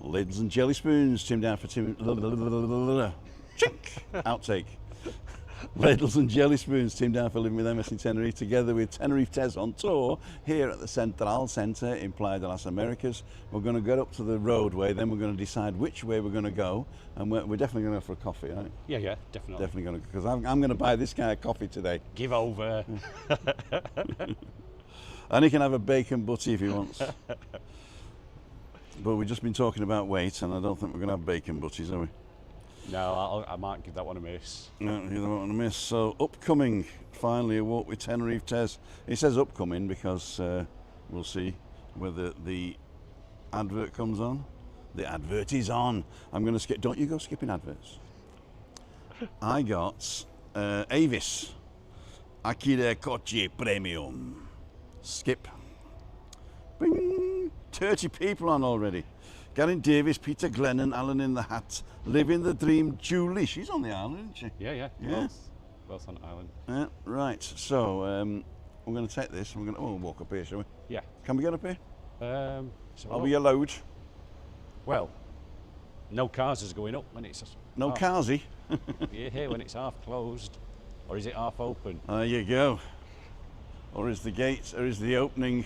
Lids and jelly spoons, Tim down for Tim. Chink! Outtake. Ladles and jelly spoons, Tim down for living with MS in Tenerife, together with Tenerife Tez on tour here at the Central Centre in Playa de las Americas. We're going to get up to the roadway, then we're going to decide which way we're going to go, and we're definitely going to go for a coffee, right? Yeah, definitely. Definitely going to, because I'm going to buy this guy a coffee today. Give over. And he can have a bacon butty if he wants. But we've just been talking about weight, and I don't think we're going to have bacon butties, are we? No, I might give that one a miss. No, you don't want to miss. So, upcoming, finally, a walk with Tenerife Tez. He says upcoming because we'll see whether the advert comes on. The advert is on. I'm going to skip. Don't you go skipping adverts. I got Avis. Akira Coche Premium. Skip. Bing! 30 people on already. Garen Davis, Peter Glennon, Alan in the Hat, Living the Dream, Julie. She's on the island, isn't she? Yeah. Both on the island. Yeah, right. So we're going to take this and we're going to walk up here, shall we? Yeah. Can we get up here? So Are we allowed? Well, no cars is going up when it's No carsy. You're here when it's half closed, or is it half open? There you go. Or is the gate, or is the opening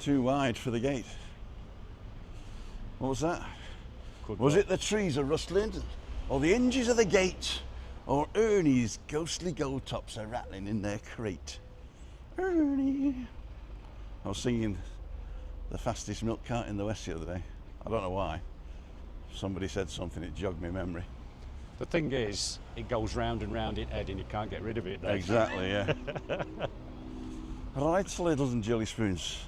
too wide for the gate? What was that? Was it the trees are rustling, or the hinges of the gate, or Ernie's ghostly gold tops are rattling in their crate? Ernie. I was singing the fastest milk cart in the West the other day. I don't know why. Somebody said something, it jogged my memory. The thing is, it goes round and round in head and you can't get rid of it. Then. Exactly, yeah. Right, ladles and jelly spoons.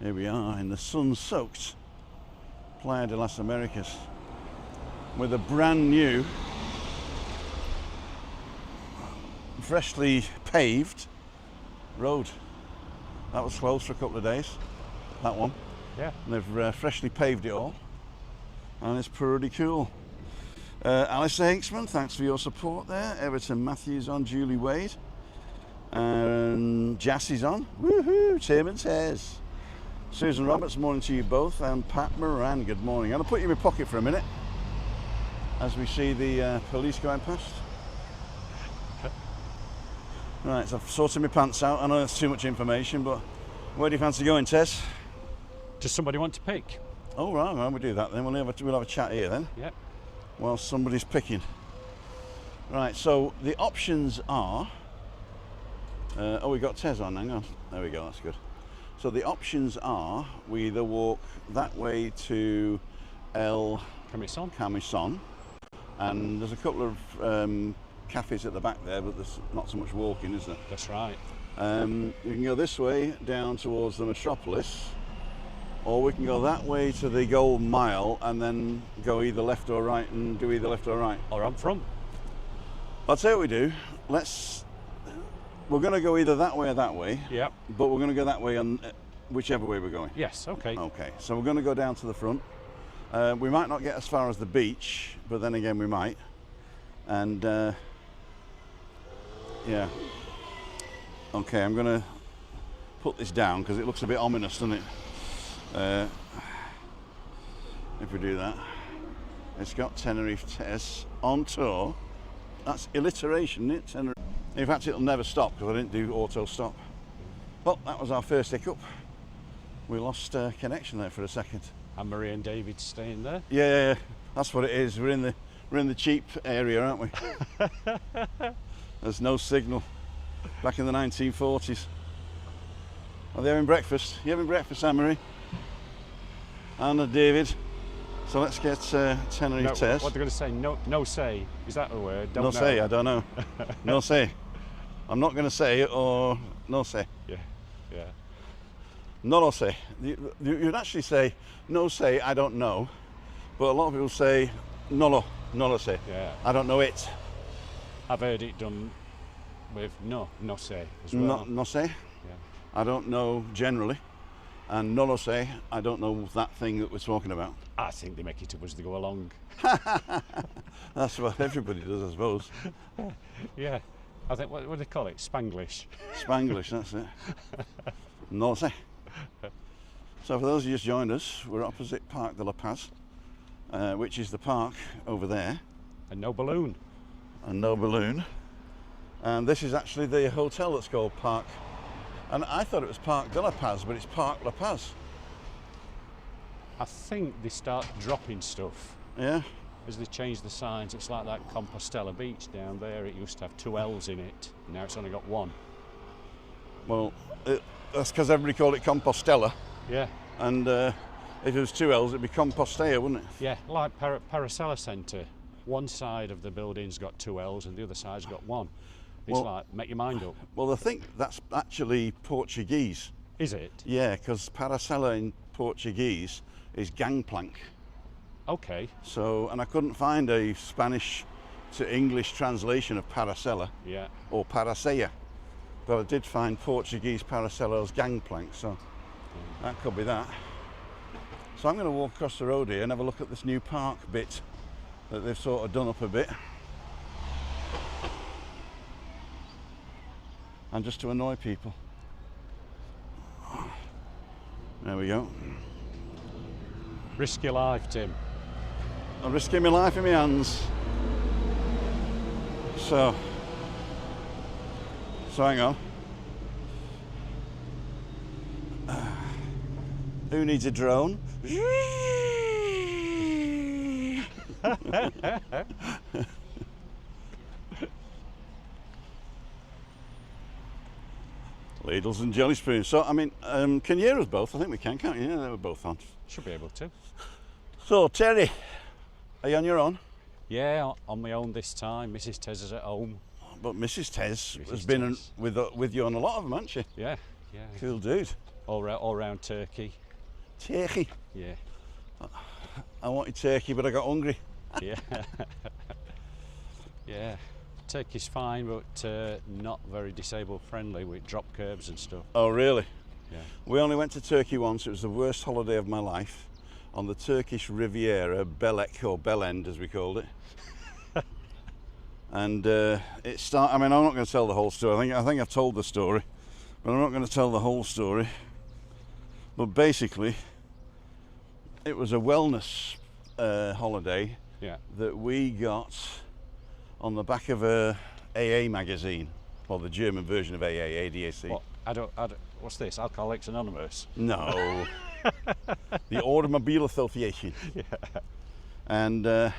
Here we are in the sun-soaked Playa de las Americas with a brand new, freshly paved road. That was closed for a couple of days, that one. Yeah. And they've freshly paved it all, and it's pretty cool. Alistair Hinksman, thanks for your support there. Everton Matthews on, Julie Wade. And Jassie's on. Woohoo! Tim and Tez. Susan Roberts, morning to you both. And Pat Moran, good morning. I'm going to put you in my pocket for a minute as we see the police going past. Right, so I've sorted my pants out. I know that's too much information, but where do you fancy going, Tez? Does somebody want to pick? Oh, right, well, we'll do that then. We'll have a chat here then. Yeah. While somebody's picking. Right, so the options are... we got Tez on, hang on. There we go, that's good. So the options are, we either walk that way to El Camisón, and there's a couple of cafes at the back there, but there's not so much walking, is there? That's right. You can go this way down towards the metropolis, or we can go that way to the Gold Mile and then go either left or right and do either left or right. Or up front. I'll tell you what we do. We're going to go either that way or that way. Yeah. But we're going to go that way on whichever way we're going. Yes, okay. Okay, so we're going to go down to the front. We might not get as far as the beach, but then again we might. And yeah. Okay, I'm going to put this down because it looks a bit ominous, doesn't it? If we do that. It's got Tenerife Tez on tour. That's alliteration, isn't it? Tenerife. In fact, it'll never stop because I didn't do auto stop. Well, that was our first hiccup. We lost connection there for a second. And Marie and David staying there? Yeah, that's what it is. We're in the cheap area, aren't we? There's no signal. Back in the 1940s. Are they having breakfast? You having breakfast, Anne-Marie? Anna, David. So let's get Tenerife Tez. What they're going to say? No say. Is that a word? No say. I don't know. No say. I'm not going to say it or no say. Yeah. No say. You'd actually say no say. I don't know, but a lot of people say no say. Yeah. I don't know it. I've heard it done with no say as well. No say. Yeah. I don't know generally, and no say. I don't know that thing that we're talking about. I think they make it up as they go along. That's what everybody does, I suppose. Yeah. I think, what do they call it? Spanglish. Spanglish, that's it. No say. So for those who just joined us, we're opposite Parc de la Paz, which is the park over there. And no balloon. And no balloon. And this is actually the hotel that's called Parc. And I thought it was Parc de la Paz, but it's Parc La Paz. I think they start dropping stuff. Yeah. As they change the signs, it's like that Compostela beach down there. It used to have 2 L's in it. Now it's only got 1. Well, that's because everybody called it Compostela. Yeah. And if it was 2 L's, it'd be Compostela, wouldn't it? Yeah, like Paracela Centre. One side of the building's got 2 L's and the other side's got 1. It's Well, like, make your mind up. Well, I think that's actually Portuguese. Is it? Yeah, because Paracela in Portuguese is gangplank. Okay. So, and I couldn't find a Spanish to English translation of Paracela Yeah. or Paracela, but I did find Portuguese Paracela as gangplank, so that could be that. So I'm going to walk across the road here and have a look at this new park bit that they've sort of done up a bit. And just to annoy people. There we go. Risk your life, Tim. I'm risking my life in my hands. So hang on. Who needs a drone? Ladles and jelly spoons. So, I mean, can you hear us both? I think we can, can't you? Yeah, they were both on. Should be able to. So, Terry, are you on your own? Yeah, on my own this time. Mrs. Tez is at home. But Mrs. Tez Mrs. has been Tez. with you on a lot of them, hasn't she? Yeah, yeah. Cool dude. All round Turkey. Turkey. Yeah, I wanted turkey, but I got hungry. yeah. Yeah. Turkey's fine, but not very disabled friendly with drop curbs and stuff. Oh, really? Yeah. We only went to Turkey once. It was the worst holiday of my life. On the Turkish Riviera, Belek, or Bellend as we called it. And it started, I mean, I'm not going to tell the whole story. I think I've told the story, but I'm not going to tell the whole story. But basically, it was a wellness holiday Yeah. that we got on the back of a AA magazine, well, the German version of AA, ADAC. What? I don't. What's this? Alcoholics Anonymous? No, the Automobile Association. Yeah. And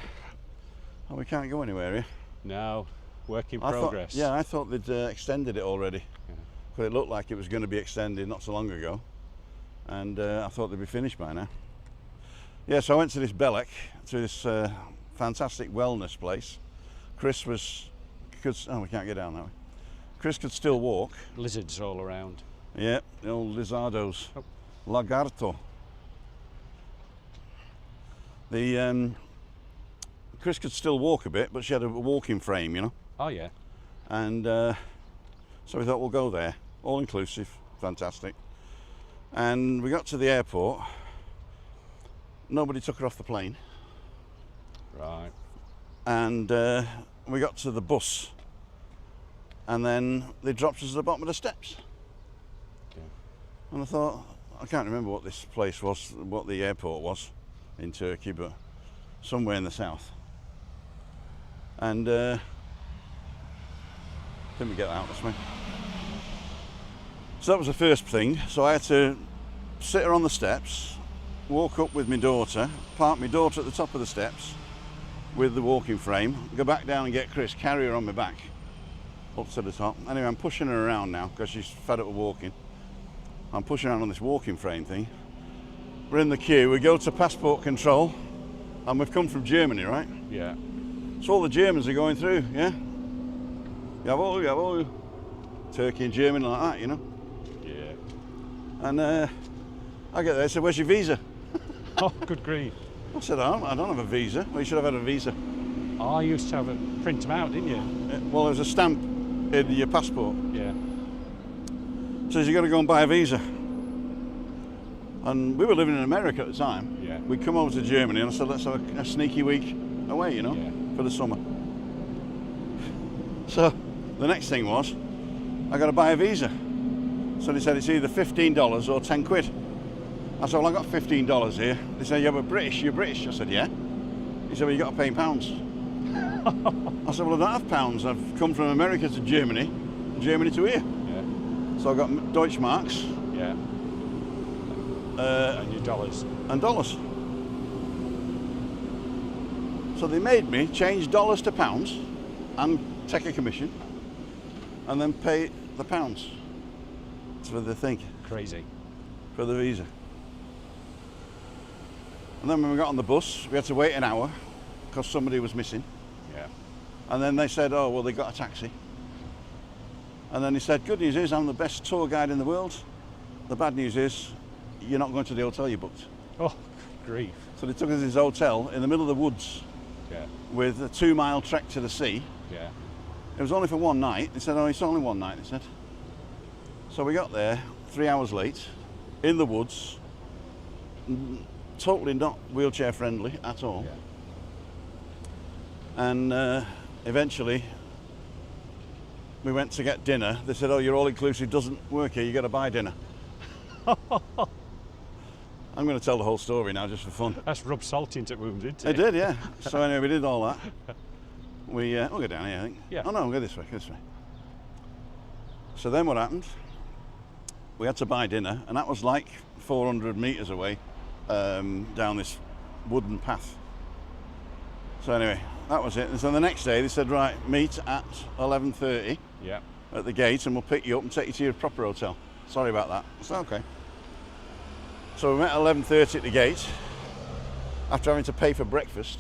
we can't go anywhere here. No. Work in I progress. Thought, yeah, I thought they'd extended it already. Yeah. But it looked like it was going to be extended not so long ago. And I thought they'd be finished by now. Yeah, so I went to this Belek, to this fantastic wellness place. Chris oh, we can't get down that way. Chris could still walk. Lizards all around. Yeah, the old lizardos. Oh. Lagarto. The Chris could still walk a bit, but she had a walking frame, you know. Oh yeah. And so we thought we'll go there, all inclusive, fantastic. And we got to the airport. Nobody took her off the plane. Right. And we got to the bus, and then they dropped us at the bottom of the steps. Okay. And I thought, I can't remember what this place was, what the airport was in Turkey, but somewhere in the south. And didn't we get that out this way? So that was the first thing. So I had to sit her on the steps, walk up with my daughter, park my daughter at the top of the steps with the walking frame, go back down and get Chris, carry her on my back up to the top. Anyway, I'm pushing her around now because she's fed up with walking. I'm pushing around on this walking frame thing. We're in the queue, we go to passport control, and we've come from Germany, right? Yeah. So all the Germans are going through, yeah? Jawohl, jawohl. Turkey and Germany like that, you know? Yeah. And I get there, so where's your visa? Oh, good grief. I said, I don't have a visa. Well, you should have had a visa. Oh, I used to have a print them out, didn't you? Well, there's a stamp in your passport. Yeah. Says you got to go and buy a visa. And we were living in America at the time. Yeah. We'd come over to Germany, and I said, let's have a sneaky week away, you know, Yeah. for the summer. So the next thing was, I got to buy a visa. So they said it's either $15 or 10 quid. I said, well, I got $15 here. They said, yeah, but British, you're British. I said, yeah. He said, well, you got to pay in pounds. I said, well, I don't have pounds. I've come from America to Germany, Germany to here. Yeah. So I got Deutschmarks. Yeah. And your dollars. And dollars. So they made me change dollars to pounds and take a commission and then pay the pounds for the thing. Crazy. For the visa. And then when we got on the bus, we had to wait an hour because somebody was missing. Yeah. And then they said, oh, well, they got a taxi. And then he said, good news is I'm the best tour guide in the world. The bad news is you're not going to the hotel you booked. Oh, grief. So they took us to this hotel in the middle of the woods. Yeah. With a 2-mile trek to the sea. Yeah. It was only for one night. They said, oh, it's only one night, they said. So we got there 3 hours late, in the woods, totally not wheelchair friendly at all. Yeah. And eventually, we went to get dinner. They said, oh, your all-inclusive doesn't work here, you got to buy dinner. I'm going to tell the whole story now just for fun. That's rubbed salt into wounds, isn't it? It did, yeah. So anyway, we did all that. We'll go down here, I think. Yeah. Oh no, we'll go this way, So then what happened? We had to buy dinner, and that was like 400 metres away down this wooden path. So anyway, that was it. And so the next day they said, right, meet at 11:30 Yeah. at the gate and we'll pick you up and take you to your proper hotel. Sorry about that. I said, okay. So we met at 11:30 at the gate after having to pay for breakfast.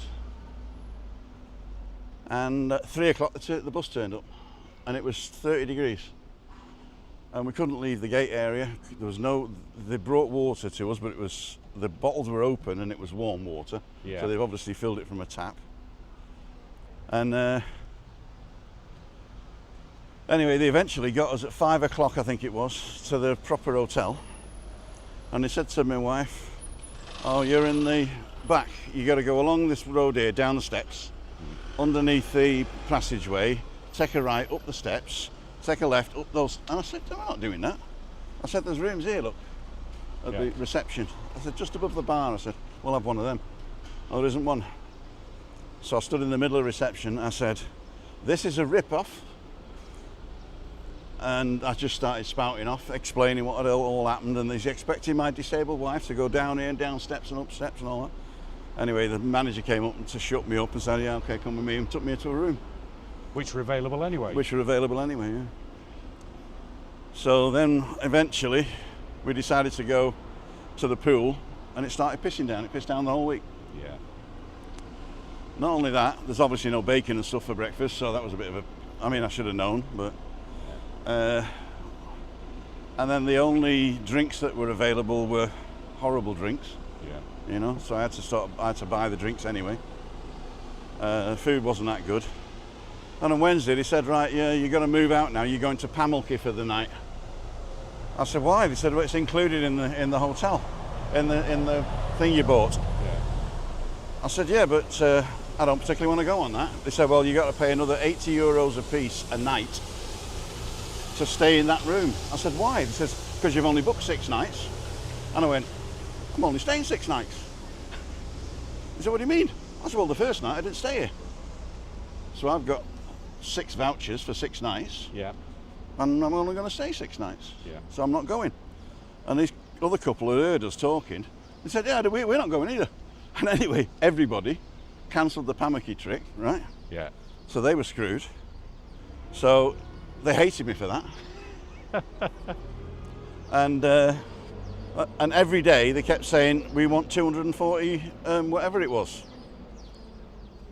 And at 3 o'clock the bus turned up and it was 30 degrees. And we couldn't leave the gate area. There was they brought water to us, but the bottles were open and it was warm water. Yeah. So they've obviously filled it from a tap. And anyway, they eventually got us at 5 o'clock, I think it was, to the proper hotel. And they said to my wife, oh, you're in the back. You got to go along this road here, down the steps, underneath the passageway, take a right up the steps, take a left up those. And I said, no, we're not doing that. I said, there's rooms here, look, at the reception. I said, just above the bar. I said, we'll have one of them. Oh, there isn't one. So I stood in the middle of reception. I said, this is a rip-off. And I just started spouting off, explaining what had all happened, and he's expecting my disabled wife to go down here and down steps and up steps and all that. Anyway, the manager came up to shut me up and said, yeah, okay, come with me, and took me to a room. Which were available anyway. Yeah. So then eventually we decided to go to the pool, and it started pissing down. It pissed down the whole week. Yeah. Not only that, there's obviously no bacon and stuff for breakfast, so that was a bit of a, I mean, I should have known, but and then the only drinks that were available were horrible drinks. Yeah. You know, so I had to buy the drinks anyway. Food wasn't that good. And on Wednesday they said, right, yeah, you're going to move out now. You're going to Pamulki for the night. I said, why? They said, well, it's included in the hotel, in the thing you bought. Yeah. I said, yeah, but I don't particularly want to go on that. They said, well, you got to pay another €80 a piece a night to stay in that room. I said, why? He says, because you've only booked 6 nights. And I went, I'm only staying 6 nights. He said, what do you mean? I said, well, the first night I didn't stay here. So I've got 6 vouchers for 6 nights. Yeah. And I'm only going to stay 6 nights. Yeah. So I'm not going. And this other couple had heard us talking. They said, yeah, we're not going either. And anyway, everybody cancelled the Pamulki trick, right? Yeah. So they were screwed. So they hated me for that. And every day they kept saying, we want 240, whatever it was,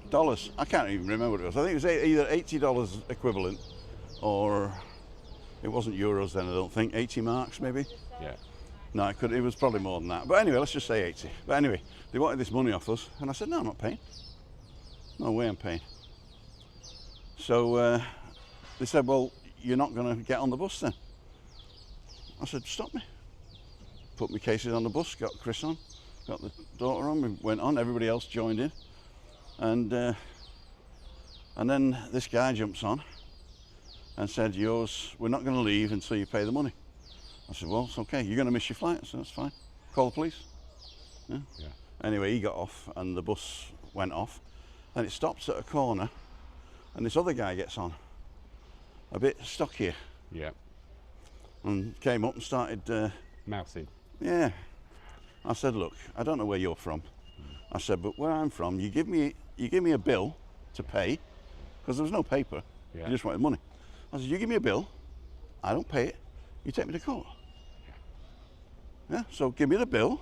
dollars. I can't even remember what it was. I think it was either $80 equivalent, or it wasn't euros then, I don't think, 80 marks maybe. Yeah. No, it was probably more than that. But anyway, let's just say 80. But anyway, they wanted this money off us, and I said, no, I'm not paying. No way I'm paying. So they said, well, you're not going to get on the bus then. I said, stop me. Put my cases on the bus, got Chris on, got the daughter on, we went on, everybody else joined in. And then this guy jumps on and said, we're not going to leave until you pay the money. I said, well, it's okay, you're going to miss your flight. I said, that's fine. call the police. Yeah. Yeah. Anyway, he got off and the bus went off and it stops at a corner and this other guy gets on, a bit stockier, Yeah. and came up and started Mouthing. yeah. I said, look, I don't know where you're from. I said, but where I'm from, you give me a bill to pay, because there was no paper. Yeah. You just wanted money. I said, you give me a bill, I don't pay it, you take me to court. Yeah, so give me the bill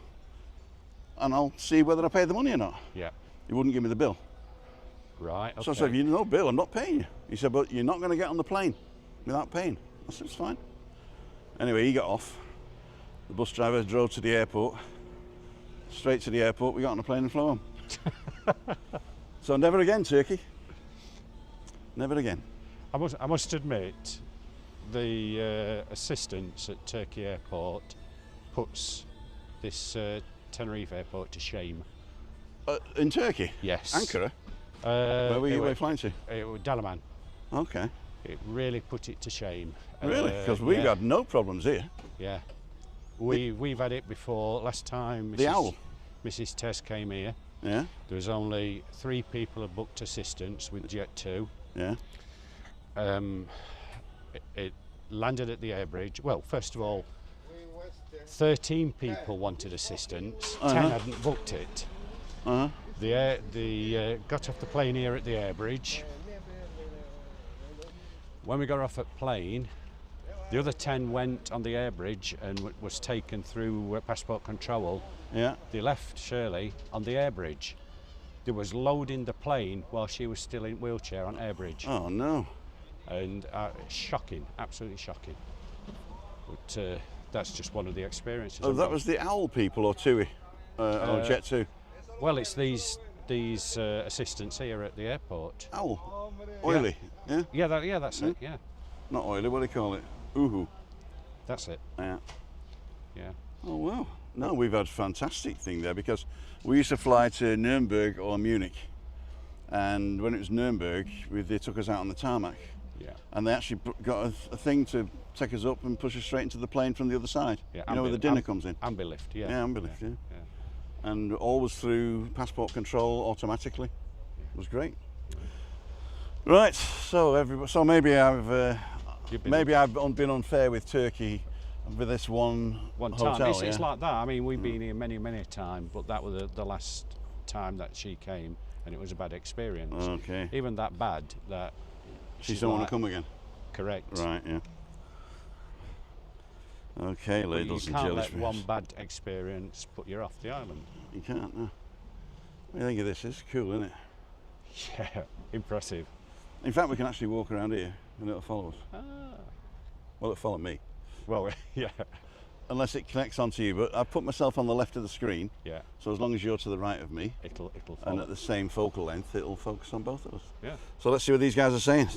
and I'll see whether I pay the money or not. Yeah. He wouldn't give me the bill. Right. Okay. So I said, if you no bill, I'm not paying you. He said, but you're not going to get on the plane without paying. I said, it's fine. Anyway, he got off. The bus driver drove to the airport. Straight to the airport, we got on a plane and flew home. So never again, Turkey. Never again. I must admit, the assistance at Turkey Airport puts this Tenerife Airport to shame. In Turkey? Yes. Ankara? Where were you flying to? It was Dalaman. Okay. It really put it to shame. Really? Because we've had no problems here. Yeah. We've had it before. Last time The owl? Mrs. Tez came here. Yeah. There was only 3 people who booked assistance with Jet 2. Yeah. It landed at the air bridge. Well, first of all, 13 people wanted assistance. 10 hadn't booked it. They got off the plane here at the air bridge. When we got off at plane, the other 10 went on the air bridge and was taken through passport control. Yeah. They left Shirley on the air bridge. They was loading the plane while she was still in wheelchair on air bridge. Oh no. And shocking, absolutely shocking. But that's just one of the experiences. Oh, that was the owl people or TUI? Or Jet 2? Well, it's these assistants here at the airport. Owl? Oily? Yeah? Yeah, that's it, yeah. Not oily, what do they call it? Uhu. That's it, Yeah. yeah. Oh wow. No, we've had a fantastic thing there because we used to fly to Nuremberg or Munich, and when it was Nuremberg, they took us out on the tarmac. Yeah. And they actually got a thing to take us up and push us straight into the plane from the other side. Yeah, you know where the dinner comes in? Ambilift, yeah. Yeah, Ambilift, yeah. And always through passport control automatically. It was great. Right, so maybe I've been unfair with Turkey with this one time. hotel. It's like that. I mean, we've been here many times, but that was the last time that she came, and it was a bad experience. Okay. Even that bad that She don't want to come again. Correct. Right. Yeah. Okay, But ladies you and can't let jelly one bad experience put you off the island. You can't. No. What do you think of this? It's cool, isn't it? Yeah, impressive. In fact, we can actually walk around here and it'll follow us. Ah. Well, it'll follow me. Well, yeah. Unless it connects onto you, but I've put myself on the left of the screen, Yeah. so as long as you're to the right of me It'll and follow. at the same focal length, it'll focus on both of us. Yeah. So let's see what these guys are saying.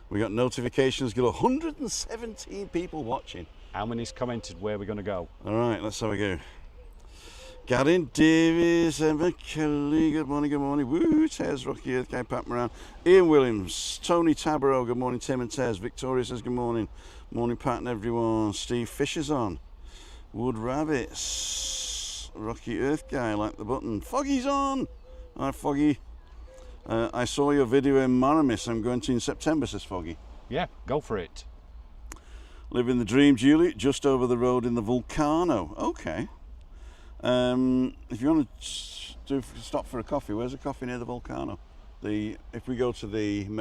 We got notifications, got 117 people watching. How many's commented where we're going to go? All right, let's have a go. Gavin Davies, Emma Kelly, good morning. Woo, Tez, Rocky Earth Guy, Pat Moran, Ian Williams, Tony Tabaro, good morning, Tim and Tez. Victoria says good morning. Morning, Pat and everyone. Steve Fisher's on. Wood Rabbits, Rocky Earth Guy, like the button. Foggy's on. Hi, Foggy. I saw your video in Maramis. I'm going to in September, says Foggy. Yeah, go for it. Living the dream, Julie, just over the road in the Volcano. Okay. If you want to stop for a coffee, where's a coffee near the Volcano? If we go to Yeah,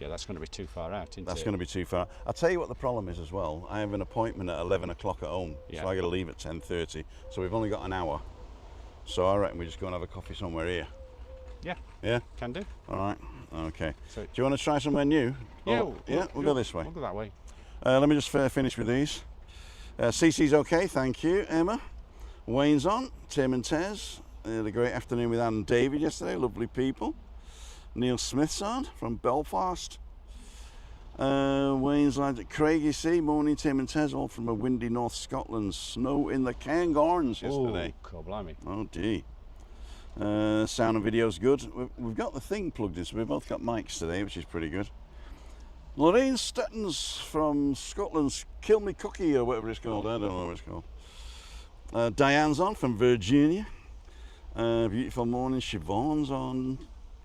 that's going to be too far out, isn't that's it? going to be too far. I'll tell you what the problem is as well. I have an appointment at 11 o'clock at home, Yeah. so I got to leave at 10:30. So we've only got an hour. So I reckon we just go and have a coffee somewhere here. Yeah, Yeah. can do. All right. Okay. So, Do you want to try somewhere new? yeah, Or- we'll go this way. We'll go that way. Let me just finish with these. CC's okay, thank you, Emma. Wayne's on, Tim and Tez. Had a great afternoon with Anne and David yesterday, lovely people. Neil Smith's on from Belfast. Wayne's like Craig, you see, morning Tim and Tez, all from a windy North Scotland. Snow in the Cairngorms yesterday. Oh, God blimey. Oh, gee. Sound and video's good. We've got the thing plugged in, so we've both got mics today, which is pretty good. Lorraine Stettons from Scotland's Kill Me Cookie or whatever it's called. I don't know what it's called. Diane's on from Virginia. Beautiful morning. Siobhan's on.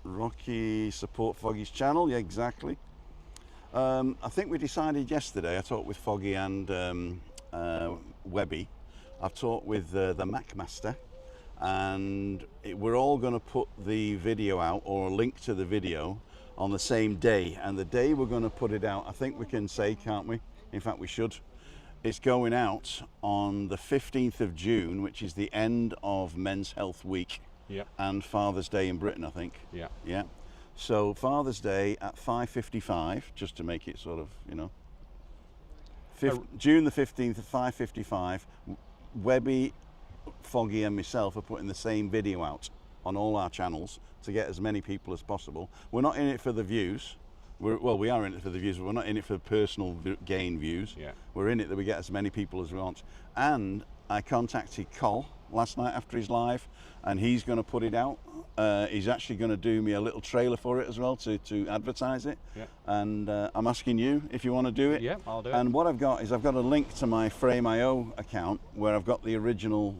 Rocky support Foggy's channel. Yeah, exactly. I think we decided yesterday. I talked with Foggy and Webby. I've talked with the Mac Master, and we're all going to put the video out, or a link to the video, on the same day. And the day we're going to put it out, I think we can say, can't we? In fact, we should. It's going out on the 15th of June, which is the end of Men's Health Week. Yep. And Father's Day in Britain, I think. Yeah. Yeah. So Father's Day at 5:55, just to make it sort of, you know. June the 15th at 5:55. Webby, Foggy, and myself are putting the same video out on all our channels to get as many people as possible. We're not in it for the views. We are in it for the views, but we're not in it for personal gain views. Yeah. We're in it that we get as many people as we want. And I contacted Col last night after his live, and he's going to put it out. He's actually going to do me a little trailer for it as well to advertise it. Yeah. And I'm asking you if you want to do it. Yeah, I'll do it. And what I've got is I've got a link to my Frame.io account where I've got the original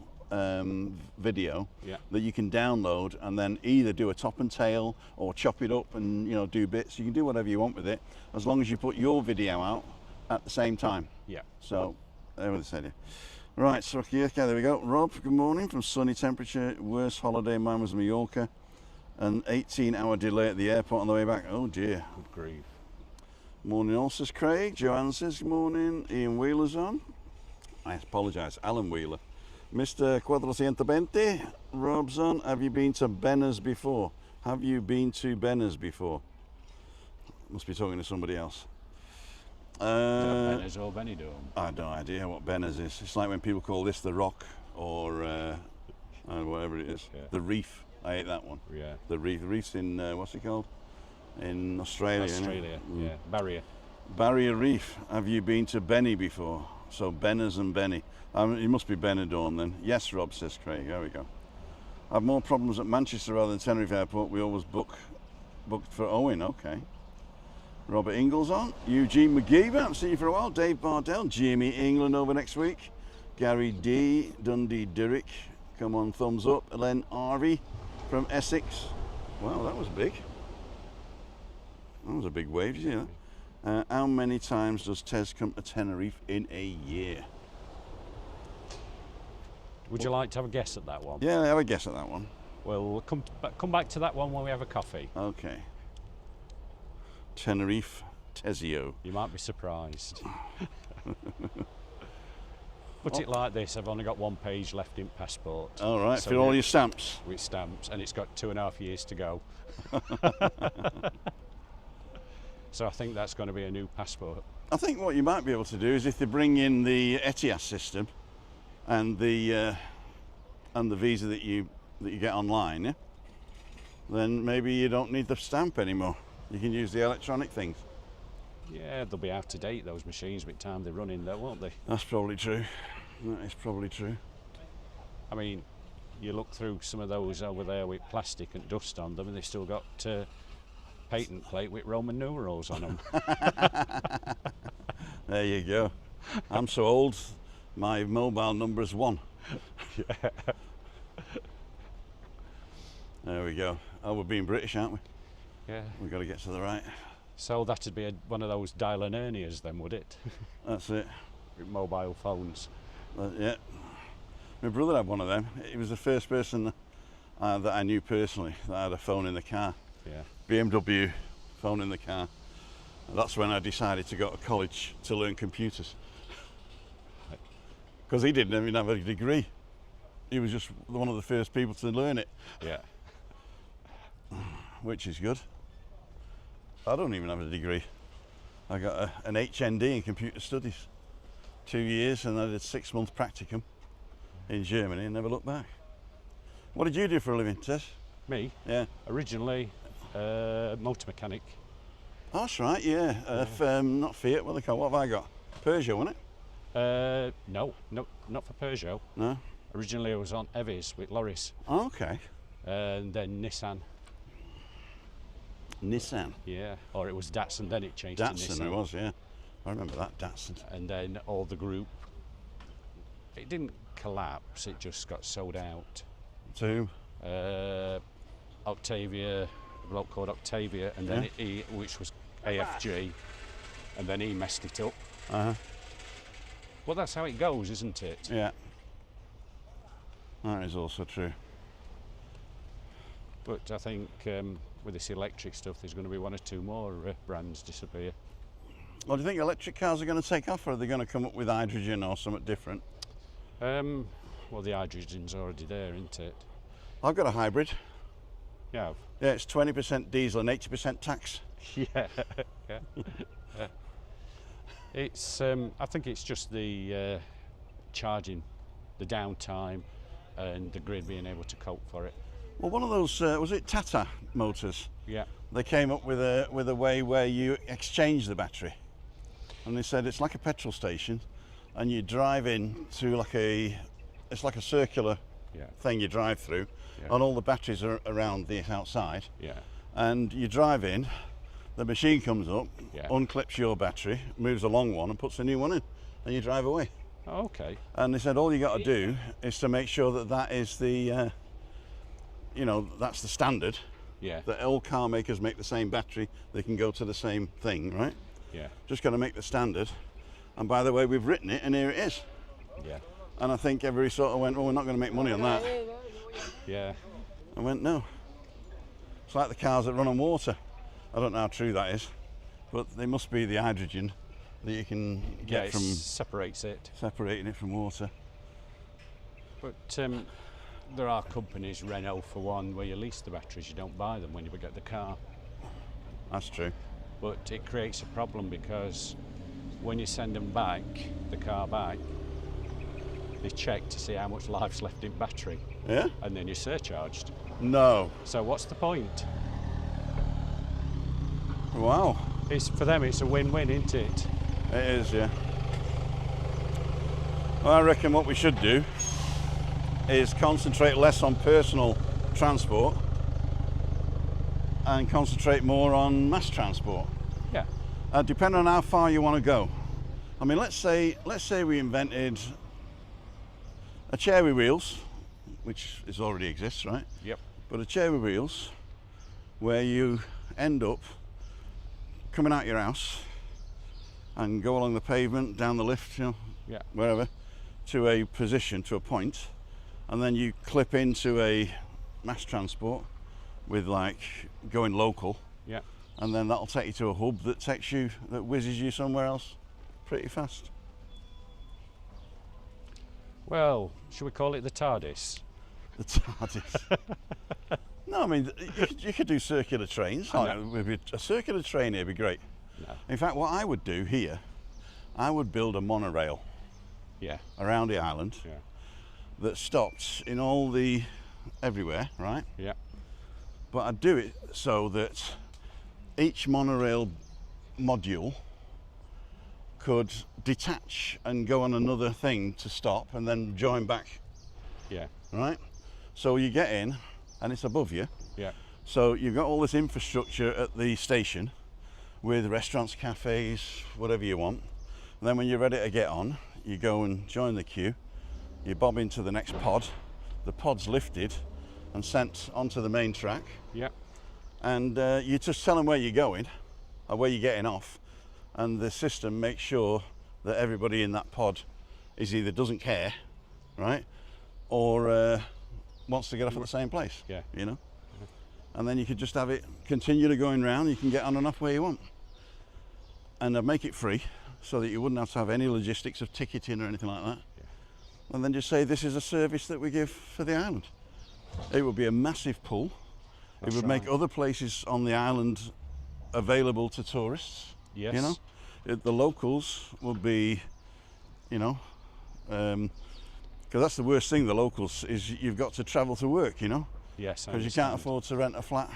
video that you can download, and then either do a top and tail or chop it up and, you know, do bits. You can do whatever you want with it as long as you put your video out at the same time. Yeah. So there we go. Right, so okay, there we go. Rob, good morning from sunny temperature. Worst holiday, mine was Mallorca. An 18-hour delay at the airport on the way back. Oh dear. Good grief. Morning all, says Craig. Joanne says good morning. Ian Wheeler's on. I apologise, Alan Wheeler. Mr. 420, Rob's on. Have you been to Benner's before? Have you been to Benner's before? Must be talking to somebody else. Benner's or Benidorm? I have no idea what Benner's is. It's like when people call this the Rock or whatever it is. Yeah. The Reef. I ate that one. Yeah. The Reef. The Reef's in, what's it called? In Australia. Australia, yeah. Barrier. Barrier Reef. Have you been to Benny before? So Benner's and Benny. It must be Benidorm then. Yes, Rob, says Craig. There we go. I have more problems at Manchester rather than Tenerife Airport. We always booked for Owen. Okay. Robert Ingles on. Eugene McGee, I haven't seen you for a while. Dave Bardell. Jimmy England over next week. Gary D. Dundee Durrick. Come on, thumbs up. Len Harvey from Essex. Wow, that was big. That was a big wave, did you see that? How many times does Tez come to Tenerife in a year? Would you like to have a guess at that one? Yeah, have a guess at that one. Well, we'll come back to that one when we have a coffee. Okay. Tenerife Tezio. You might be surprised. Put it like this, I've only got one page left in passport. All right, so for all your stamps. With stamps, and it's got 2.5 years to go. So I think that's going to be a new passport. I think what you might be able to do is if they bring in the ETIAS system and the visa that you get online, yeah, then maybe you don't need the stamp anymore. You can use the electronic things. Yeah, they'll be out of date, those machines, with time they're running though, won't they? That's probably true. That is probably true. I mean, you look through some of those over there with plastic and dust on them, and they've still got patent plate with Roman numerals on them. There you go. I'm so old, my mobile number's 1. Yeah. There we go. Oh, we're being British, aren't we? Yeah. We've got to get to the right. So that'd be one of those dial and hernias then, would it? That's it. With mobile phones. Yeah. My brother had one of them. He was the first person that I knew personally that had a phone in the car. Yeah. BMW phone in the car. And that's when I decided to go to college to learn computers. Because he didn't even have a degree. He was just one of the first people to learn it. Yeah. Which is good. I don't even have a degree. I got an HND in computer studies. 2 years, and I did 6-month practicum in Germany and never looked back. What did you do for a living, Tess? Me? Yeah. Originally, motor mechanic. Oh, that's right, yeah. Not Fiat, what they call, what have I got? Peugeot, wasn't it? No, not for Peugeot. No? Originally I was on Evis with lorries. Oh, okay. And then Nissan. Nissan. Yeah, or it was Datsun, then it changed to Datsun Nissan. it was, yeah. I remember that, Datsun. And then all the group, it didn't collapse, it just got sold out. To Octavia, a bloke called Octavia, and then he, which was AFG, and then he messed it up. Well, that's how it goes, isn't it? Yeah. That is also true. But I think with this electric stuff, there's going to be one or two more brands disappear. Well, do you think electric cars are going to take off, or are they going to come up with hydrogen or something different? Well, the hydrogen's already there, isn't it? I've got a hybrid. Yeah. Yeah, it's 20% diesel and 80% tax. Yeah. Yeah. It's. I think it's just the charging, the downtime, and the grid being able to cope for it. Well, one of those was it Tata Motors? Yeah. They came up with a way where you exchange the battery, and they said it's like a petrol station, and you drive in to it's like a circular thing you drive through, and all the batteries are around the outside. Yeah. And you drive in, the machine comes up, unclips your battery, moves a long one, and puts a new one in, and you drive away. Oh, okay. And they said all you got to do is to make sure that that is the, that's the standard. Yeah. That all car makers make the same battery, they can go to the same thing, right? Yeah. Just got to make the standard. And by the way, we've written it, and here it is. Yeah. And I think everybody sort of went, well, we're not going to make money on that. Yeah. I went, no. It's like the cars that run on water. I don't know how true that is, but they must be the hydrogen that you can get from separating it from water. But there are companies, Renault for one, where you lease the batteries, you don't buy them when you get the car. That's true. But it creates a problem because when you send them back, the car back, they check to see how much life's left in battery. Yeah? And then you're surcharged. No. So what's the point? Wow. For them, it's a win-win, isn't it? It is, yeah. Well, I reckon what we should do is concentrate less on personal transport and concentrate more on mass transport. Yeah. Depending on how far you want to go. I mean, let's say we invented a chair with wheels, which already exists, right? Yep. But a chair with wheels where you end up coming out your house and go along the pavement, down the lift, wherever, to a position, to a point, and then you clip into a mass transport with going local. Yeah. And then that'll take you to a hub that whizzes you somewhere else pretty fast. Well, should we call it the TARDIS? The TARDIS. No, I mean, you could do circular trains. A circular train here would be great. No. In fact, what I would do here, I would build a monorail around the island that stopped in everywhere, right? Yeah. But I'd do it so that each monorail module could detach and go on another thing to stop and then join back. Yeah. Right? So you get in and it's above you. Yeah. So you've got all this infrastructure at the station with restaurants, cafes, whatever you want. And then when you're ready to get on, you go and join the queue. You bob into the next pod. The pod's lifted and sent onto the main track. Yeah. And you just tell them where you're going or where you're getting off. And the system makes sure that everybody in that pod either doesn't care, right, or wants to get off at the same place. Yeah. And then you could just have it continue to going round. You can get on and off where you want, and I'd make it free so that you wouldn't have to have any logistics of ticketing or anything like that. Yeah. And then just say this is a service that we give for the island. It would be a massive pull. It would make other places on the island available to tourists. Yes. The locals would be, because that's the worst thing, the locals, is you've got to travel to work, Yes, because you can't afford to rent a flat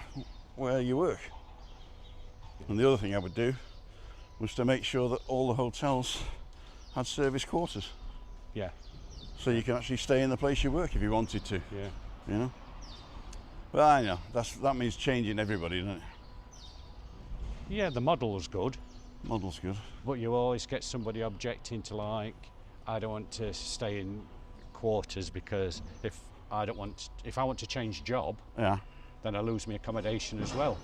where you work. And the other thing I would do was to make sure that all the hotels had service quarters. Yeah. So you can actually stay in the place you work if you wanted to. Yeah. But I know that means changing everybody, doesn't it? Yeah, the model's good, Model's good. but you always get somebody objecting to, like, I don't want to stay in quarters because if I want to change job, Yeah. then I lose my accommodation as well.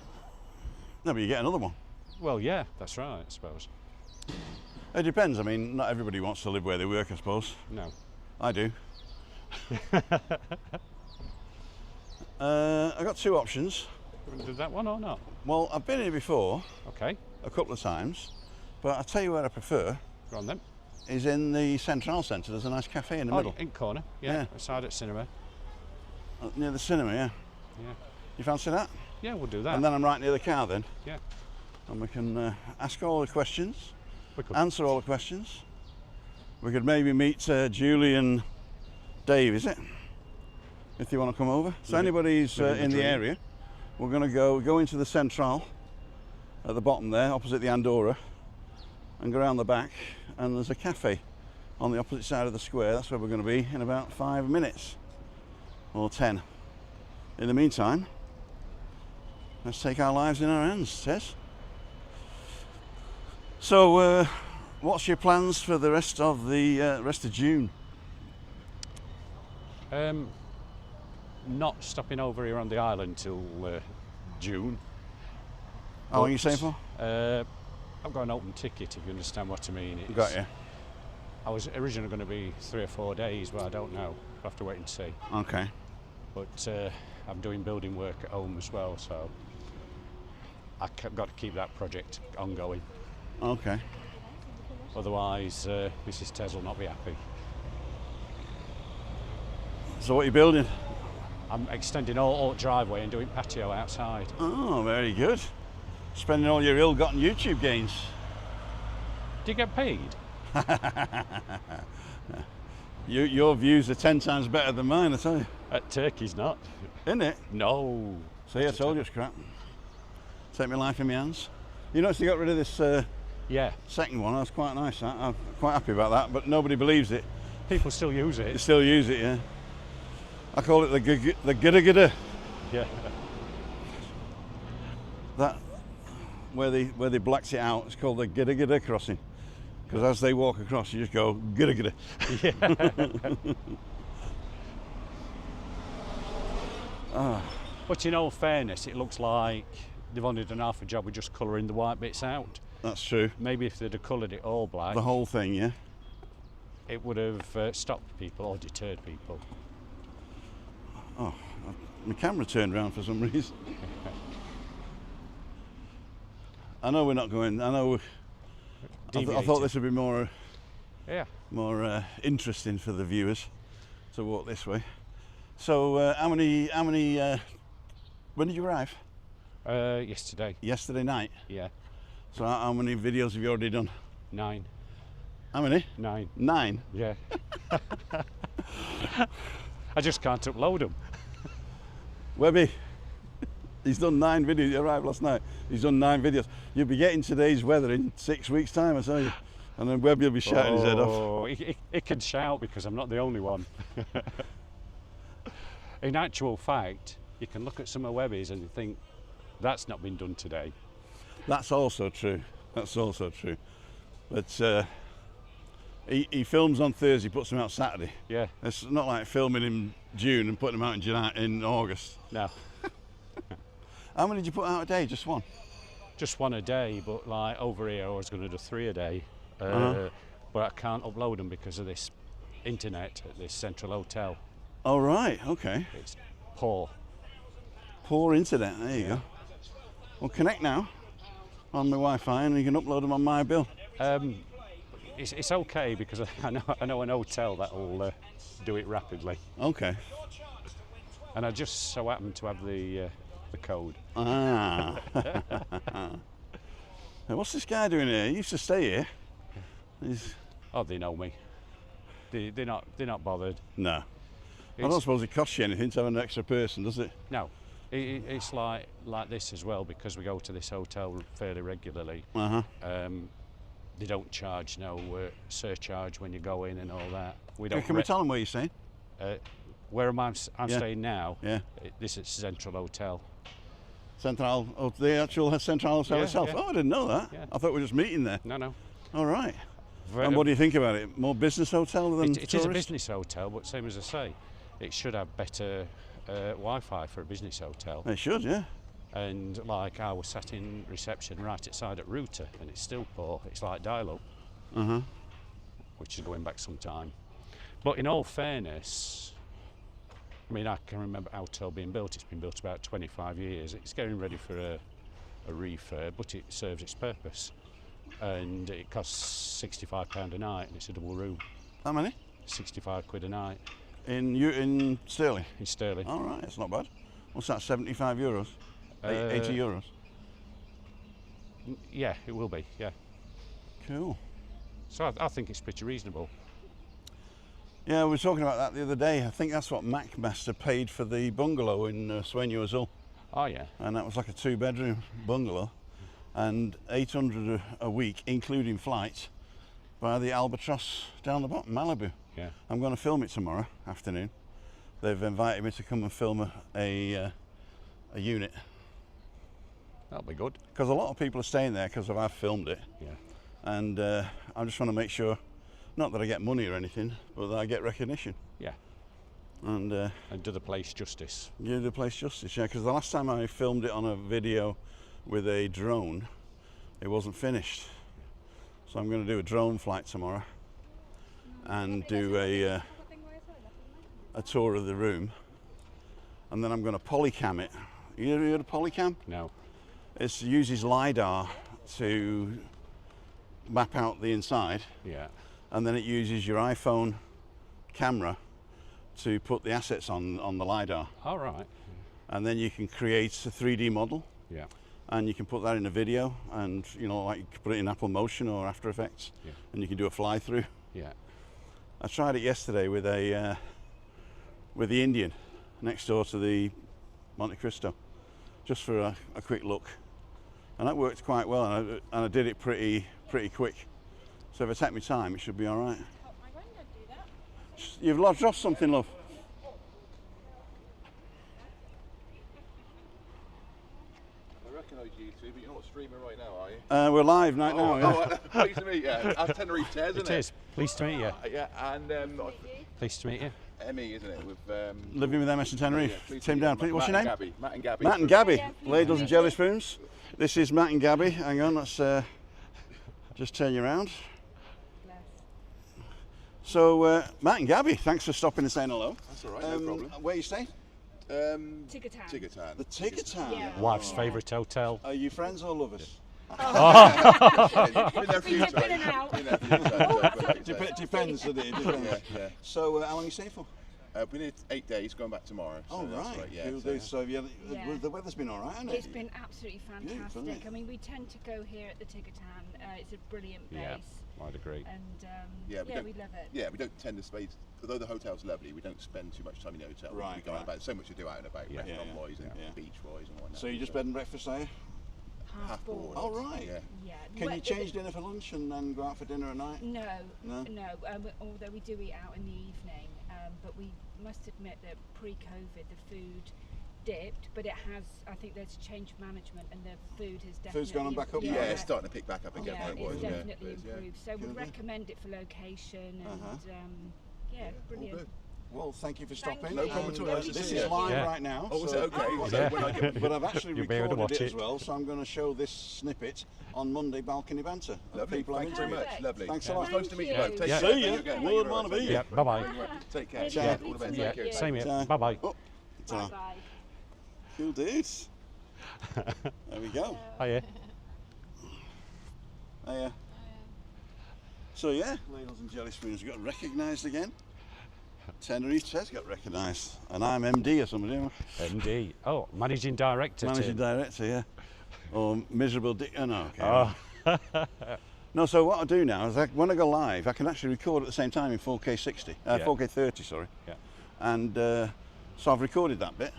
No, but you get another one. Well, yeah, that's right, I suppose. It depends. I mean, not everybody wants to live where they work, I suppose. No. I do. I got two options. You want to do that one or not? Well, I've been here before Okay, a couple of times, but I'll tell you where I prefer go on then. is in the Central Centre. There's a nice cafe in the middle. In corner, yeah, Yeah. beside at cinema. Near the cinema, yeah. Yeah. You fancy that? Yeah, we'll do that. And then I'm right near the car then. Yeah. And we can ask all the questions, We could. answer all the questions. We could maybe meet Julie and Dave, is it? If you want to come over. So anybody who's in the area, we're going to go into the Central at the bottom there, opposite the Andorra, and go around the back, and there's a cafe on the opposite side of the square. That's where we're going to be in about 5 minutes or 10. In the meantime, let's take our lives in our hands, Tez. So, what's your plans for the rest of June? Not stopping over here on the island till June. How long are you staying for? I've got an open ticket, if you understand what I mean. Got you. I was originally going to be 3 or 4 days, but I don't know. I'll have to wait and see. Okay. But I'm doing building work at home as well, so I've got to keep that project ongoing. Okay. Otherwise, Mrs. Tez will not be happy. So what are you building? I'm extending all driveway and doing patio outside. Oh, very good. Spending all your ill-gotten YouTube gains. Do you get paid? Your views are 10 times better than mine, I tell you. Turkey's not. Isn't it? No. See, I told you it's crap. Take my life in my hands. You notice they got rid of this Yeah. second one. That's quite nice. That. I'm quite happy about that, but nobody believes it. People still use They it. still use it, yeah. I call it the gidda. Yeah. That where they blacked it out. It's called the gidda crossing. Because as they walk across, you just go gidda. Yeah. But in all fairness, it looks like they've only done half a job with just colouring the white bits out. That's true. Maybe if they'd have coloured it all black, The whole thing, yeah. it would have stopped people or deterred people. Oh, my camera turned around for some reason. I know we're not going. I know. I thought this would be more interesting for the viewers to walk this way. So, how many? When did you arrive? Yesterday. Yesterday night. Yeah. So, how many videos have you already done? 9. How many? 9. 9. Yeah. I just can't upload them. Webby, he's done 9 videos. He arrived last night. He's done 9 videos. You'll be getting today's weather in 6 weeks' time, I tell you. And then Webby will be shouting his head off. Oh, he can shout because I'm not the only one. In actual fact, you can look at some of Webby's and you think, that's not been done today. That's also true. That's also true. But he films on Thursday, puts them out Saturday. Yeah. It's not like filming in June and putting them out in August. No. How many did you put out a day? Just one? Just one a day, but like over here I was going to do 3 a day. But I can't upload them because of this internet at this central hotel. Oh, right, okay. It's poor. Poor internet, there you go. Well, connect now on my Wi-Fi and you can upload them on my bill. It's okay because I know an hotel that'll do it rapidly. Okay. And I just so happen to have the code. Ah. Now, what's this guy doing here? He used to stay here. Oh, they know me. They're not bothered. No. I don't suppose it costs you anything to have an extra person, does it? No. It's like this as well because we go to this hotel fairly regularly. They don't charge no surcharge when you go in and all that. Can we tell them where you're staying? Where I'm staying now? Yeah. This is Central Hotel. Central, the actual Central Hotel Yeah, itself. yeah. Oh, I didn't know that. Yeah. I thought we were just meeting there. No. All right. And what do you think about it? More business hotel than It is a tourist? business hotel, but same as I say, it should have better Wi-Fi for a business hotel. They should, yeah. And like I was sat in reception right outside at router, and it's still poor. It's like dial-up, which is going back some time. But in all fairness, I mean, I can remember our hotel being built. It's been built about 25 years. It's getting ready for a refurb, but it serves its purpose. And it costs £65 a night, and it's a double room. How many? 65 quid a night In sterling? in sterling. All right, it's not bad. What's that, 75 euros? 80 euros? Yeah, it will be, yeah. Cool. So I think it's pretty reasonable. Yeah, we were talking about that the other day. I think that's what McMaster paid for the bungalow in Sueño Azul. Oh, yeah. And that was like a 2-bedroom bungalow. And 800 a week, including flights, by the Albatross down the bottom, Malibu. Yeah. I'm going to film it tomorrow afternoon. They've invited me to come and film a unit. That'll be good. Because a lot of people are staying there because I've filmed it. Yeah. And I just want to make sure, not that I get money or anything, but that I get recognition. Yeah. And do the place justice. give the place justice, yeah. Because the last time I filmed it on a video with a drone, it wasn't finished. So I'm going to do a drone flight tomorrow and do a tour of the room. And then I'm going to polycam it. You ever heard of polycam? No. It uses LiDAR to map out the inside, Yeah. and then it uses your iPhone camera to put the assets on the LiDAR. All right. And then you can create a 3D model, Yeah. and you can put that in a video, and you know, like you can put it in Apple Motion or After Effects, Yeah. and you can do a fly through. Yeah. I tried it yesterday with the Indian next door to the Monte Cristo, just for a quick look, and that worked quite well, and I did it pretty quick. So if I take my time, it should be all right. You've dropped something, love. I recognise you two, but you're not streaming right now, are you? We're live right now. Yeah. Pleased to meet you. That's Tenerife Tez, isn't It is. Pleased to meet you. Yeah, and Pleased to meet you. Emmy, isn't it? With Living with MS in Tenerife. yeah, pleased to Tim meet down, you. please. What's your Matt name? and Gabby. Matt and Gabby. Matt and Gabby. Ladles and jelly spoons. This is Matt and Gabby. Hang on, let's just turn you around. So, Matt and Gabby, thanks for stopping and saying hello. That's all right, no problem. Where you stay? Tiggertown. Tiggertown. The Tiggertown. Yeah. Wife's favourite hotel. Are you friends or lovers? Been there a few We've been times. in and out. Been there a few times. Depends, doesn't it? Depends. Yeah. So, how long you staying for? Been here 8 days, going back tomorrow. So Oh, that's right. Yeah. Cool, So, dude. So, yeah, Yeah. the weather's been all right, hasn't it? It's been absolutely Beautiful, isn't fantastic. it? I mean, we tend to go here at the Tiggertown. It's a brilliant base. Yeah. I'd agree. And Yeah, we don't- we love it. yeah, we don't tend to stay. Although the hotel's lovely, we don't spend too much time in the hotel. Right, We go out right. and about. So much to do out and about, Yeah. restaurant-wise and Yeah. beach-wise and whatnot. So, you just bed and breakfast, are you? Half board. Oh, right. Yeah. Yeah. Can Well, you change dinner for lunch and then go out for dinner at night? No. No? Although we do eat out in the evening, but we must admit that pre-COVID the food dipped, but it has. I think there's changed management, and the food has definitely. Food's gone back up now? Yeah, it's starting to pick back up again. Yeah, where it was. it's Yeah. definitely But, yeah. improved. So Good, we'd yeah. recommend it for location and yeah, All brilliant. good. Well, thank you for Thank stopping. you. No problem at all. And, Nice to this see is you. live Yeah. right now. Oh, is so- it okay? Oh, So when I get But I've actually You'll be able to recorded watch it as it. well, so I'm going to show this snippet on Monday Balcony Banter. of Lovely. people Thank you very having much. Perfect. Lovely. Thanks a lot. It's nice to meet you Thank both. you. Take Yeah. care. See you. Thank again. Would Thank you wanna very be much. Yeah, bye-bye. Take care. It's Yeah. lovely All the best. to Yeah, Thank you. meet you. same here. Ta. Bye-bye. Oh, ta. Bye bye. Cool dudes. There we go. Hiya. Hiya. So yeah, Ladles and Jelly Spoons got recognised again. Tenerife Tez got recognised, and I'm MD or somebody. MD. Oh, Managing Director. Managing Tim. Director, yeah. Or miserable dick. Oh no. Okay. Oh. No, so what I do now is when I go live, I can actually record at the same time in 4K 60, Yeah. 4K 30, sorry. Yeah. And so I've recorded that bit,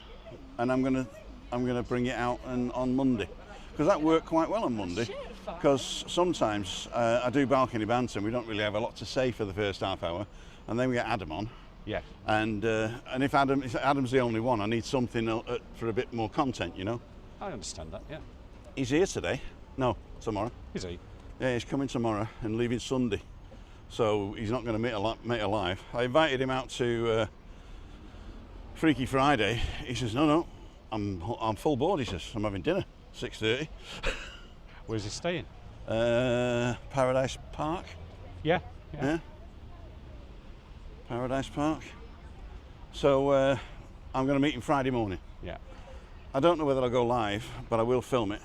and I'm gonna bring it out on Monday, because that worked quite well on Monday. Because sometimes I do Balcony Banter, and we don't really have a lot to say for the first half hour, and then we get Adam on. Yeah. And if Adam's the only one, I need something for a bit more content, you know. I understand that, yeah. He's here today. No, tomorrow. Is he? Yeah, he's coming tomorrow and leaving Sunday. So he's not going to make a live. I invited him out to Freaky Friday. He says, no, I'm full board. He says, I'm having dinner, 6:30. Where's he staying? Paradise Park. Yeah. Paradise Park. So I'm going to meet him Friday morning. Yeah. I don't know whether I'll go live, but I will film it.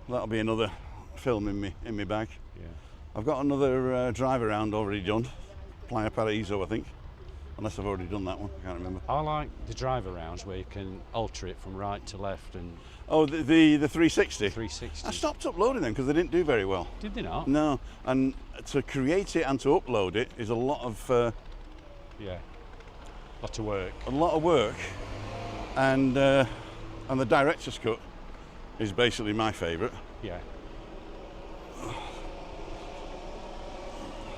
That'll be another film in my bag. Yeah. I've got another drive around already done, Playa Paraíso, I think. Unless I've already done that one, I can't remember. I like the drive arounds where you can alter it from right to left and. Oh, the 360? 360. I stopped uploading them because they didn't do very well. Did they not? No, and to create it and to upload it is a lot of... Yeah. Lot of work. A lot of work. And the director's cut is basically my favourite. Yeah.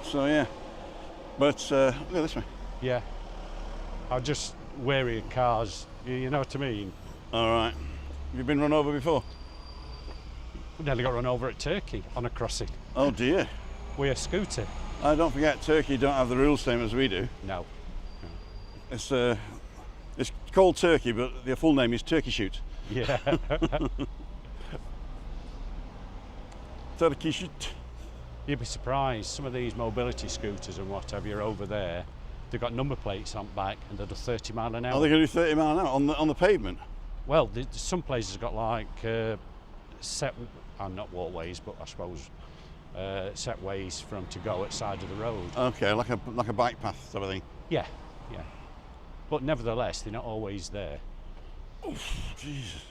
So yeah. But look at this way. Yeah. I'm just wary of cars, you know what I mean? All right. Have you been run over before? We nearly got run over at Turkey on a crossing. Oh dear. With a scooter. Don't forget, Turkey don't have the rules same as we do. No. It's called Turkey, but the full name is Turkey Shoot. Yeah. Turkey Shoot. You'd be surprised, some of these mobility scooters and what have you are over there, they've got number plates on back and they'll do 30 mile an hour. Are they going to do 30 mile an hour on the pavement? Well, some places have got like set, not walkways, but I suppose set ways for them to go at side of the road. Okay, like a bike path type of thing. Yeah. But nevertheless, they're not always there. Oof, Jesus.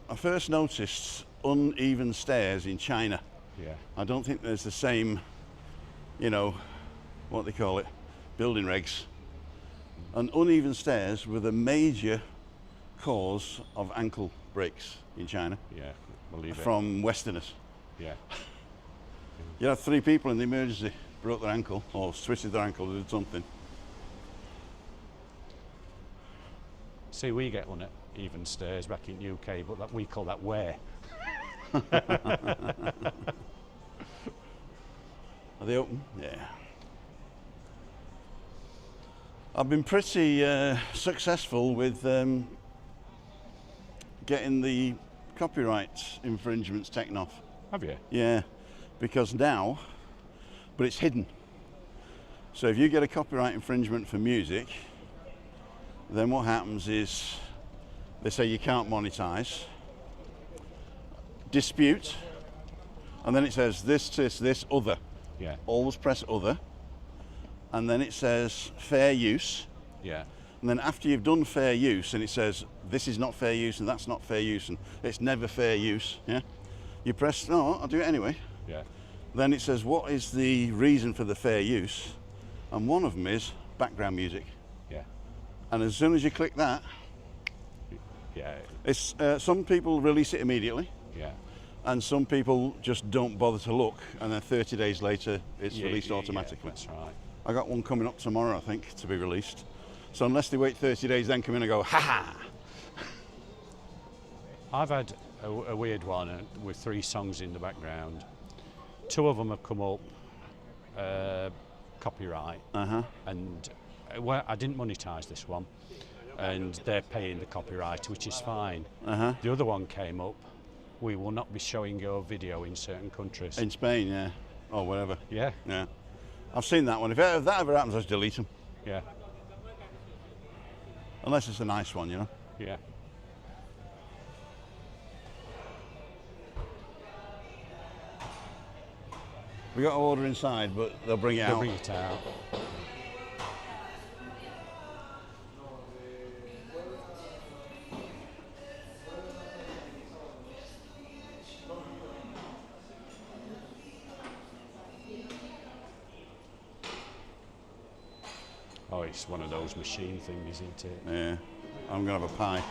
I first noticed uneven stairs in China. Yeah. I don't think there's the same, what they call it, building regs. And uneven stairs were the major cause of ankle breaks in China. Yeah, believe it. From Westerners. Yeah. You had 3 people in the emergency broke their ankle or twisted their ankle or did something. See, we get one at even stairs back in UK, but we call that wear. Are they open? Yeah. I've been pretty successful with getting the copyright infringements taken off. Have you? Yeah, because now, but it's hidden. So if you get a copyright infringement for music, then what happens is they say you can't monetize, dispute, and then it says this, other. Yeah. Always press other, and then it says fair use. Yeah. And then after you've done fair use, and it says this is not fair use and that's not fair use and it's never fair use, yeah? You press, no, I'll do it anyway. Yeah. Then it says what is the reason for the fair use? And one of them is background music. Yeah. And as soon as you click that, Yeah. it's some people release it immediately. Yeah. And some people just don't bother to look, and then 30 days later it's released automatically. That's right. I got one coming up tomorrow, I think, to be released. So unless they wait 30 days, then come in and go, ha ha! I've had a weird one with 3 songs in the background. 2 of them have come up copyright, and I didn't monetize this one, and they're paying the copyright, which is fine. The other one came up, we will not be showing your video in certain countries. In Spain, yeah, or whatever. Yeah. Yeah, I've seen that one. If that ever happens, I just delete them. Yeah. Unless it's a nice one, Yeah. We got to order inside, but they'll bring it They'll out. bring it out. Oh, it's one of those machine things, isn't it? Yeah, I'm gonna have a pie.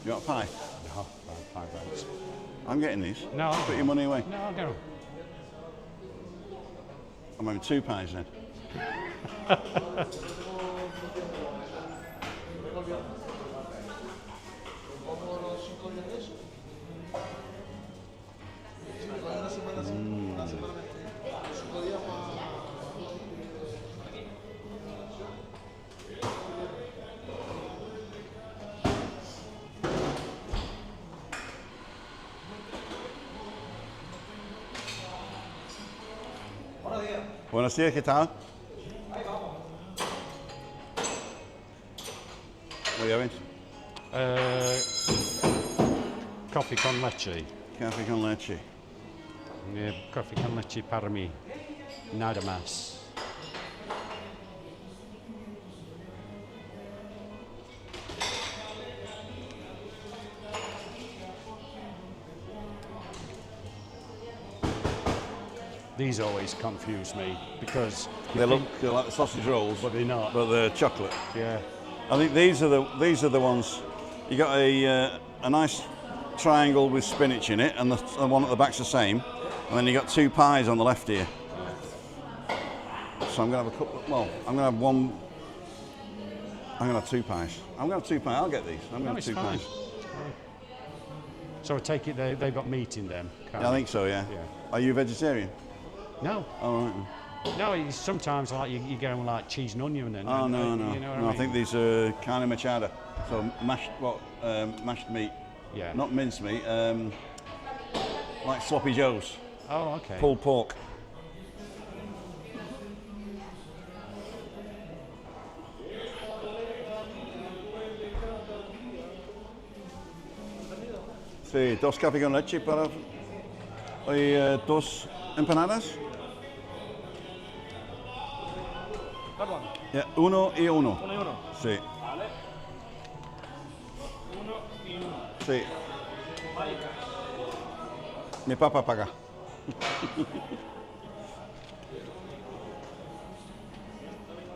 You got a pie? No, pie bags. I'm getting these. No, I'll Put your money away. No, I'll go. I'm having 2 pies then. Buenos días, ¿qué tal? What are you having? Coffee con leche. Coffee con leche. Yeah, coffee con leche para mí. Nada más. These always confuse me because They look like the sausage rolls, but they're not. but they're chocolate. Yeah. I think these are the ones. You got a nice triangle with spinach in it, and the one at the back's the same. And then you got two pies on the left here. So I'm gonna have a couple. Well, I'm gonna have one. I'm gonna have two pies. I'm gonna have two pies. I'll get these. I'm gonna have two pies. So I take it they've got meat in them. Yeah, I think so. Yeah. Yeah. Are you vegetarian? No. All right. No, it's sometimes like you get them like cheese and onion and. Oh no. You know what No, I I mean? think these are carne machada. So mashed mashed meat. Yeah. Not minced meat. Like sloppy joes. Oh, okay. Pulled pork. Sí, dos cafés con leche para y dos empanadas. Perdón, Yeah, uno y uno. 1 y 1. Sí, Vale. 1 y 1. sí. Vale. Mi papá paga.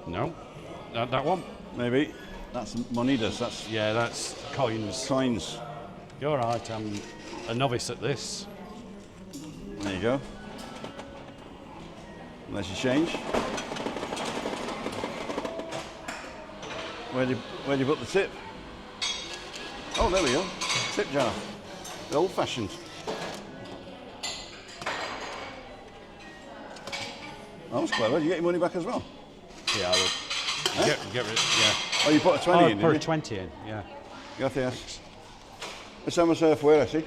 No. That one. Maybe. That's monedas. That's Yeah, that's coins. coins. You're right. I'm a novice at this. There you go. Unless you change. Where do you put the tip? Oh, there we go. Tip jar. The old-fashioned. That was clever. Did you get your money back as well? Yeah, I would. Get rid. Yeah. Oh, you put a 20 in, Put a didn't 20 in. Yeah. you? Gracias. Estamos afuera, sí.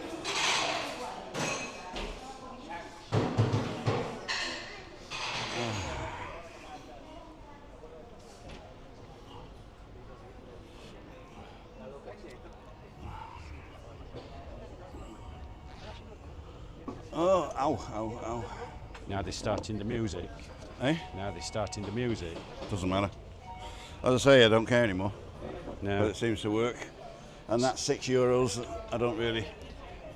Oh, ow, ow, ow. Now they're starting the music. Eh? Now they're starting the music. Doesn't matter. As I say, I don't care anymore. But No. it seems to work. And that €6, I don't really,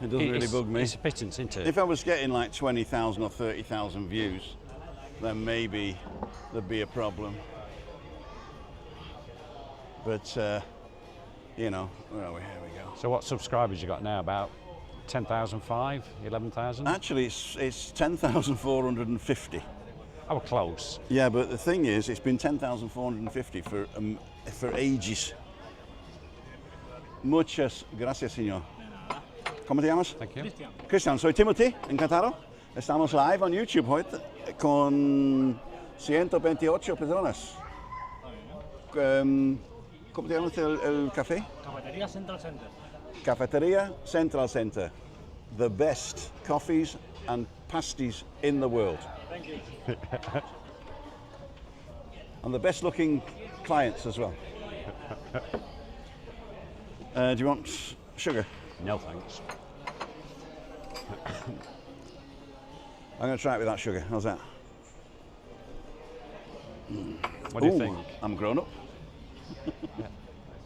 it doesn't really bug me. It's a pittance, isn't it? If I was getting like 20,000 or 30,000 views, then maybe there'd be a problem. But, you know, where are we? Here we go. So what subscribers you got now? About 10,005, 11,000? Actually, it's 10,450. Oh, we're close. Yeah, but the thing is, it's been 10,450 for ages. Muchas gracias, señor. ¿Cómo te llamas? Thank you. Cristian, soy Timothy, encantado. Estamos live on YouTube hoy con 128 personas. ¿Cómo te llamas el café? Cafetería Central Center. Cafeteria Central Center. The best coffees and pasties in the world. Thank you. And the best looking clients as well. Do you want sugar? No thanks. I'm going to try it without sugar. How's that? What do you Ooh, think? I'm grown up.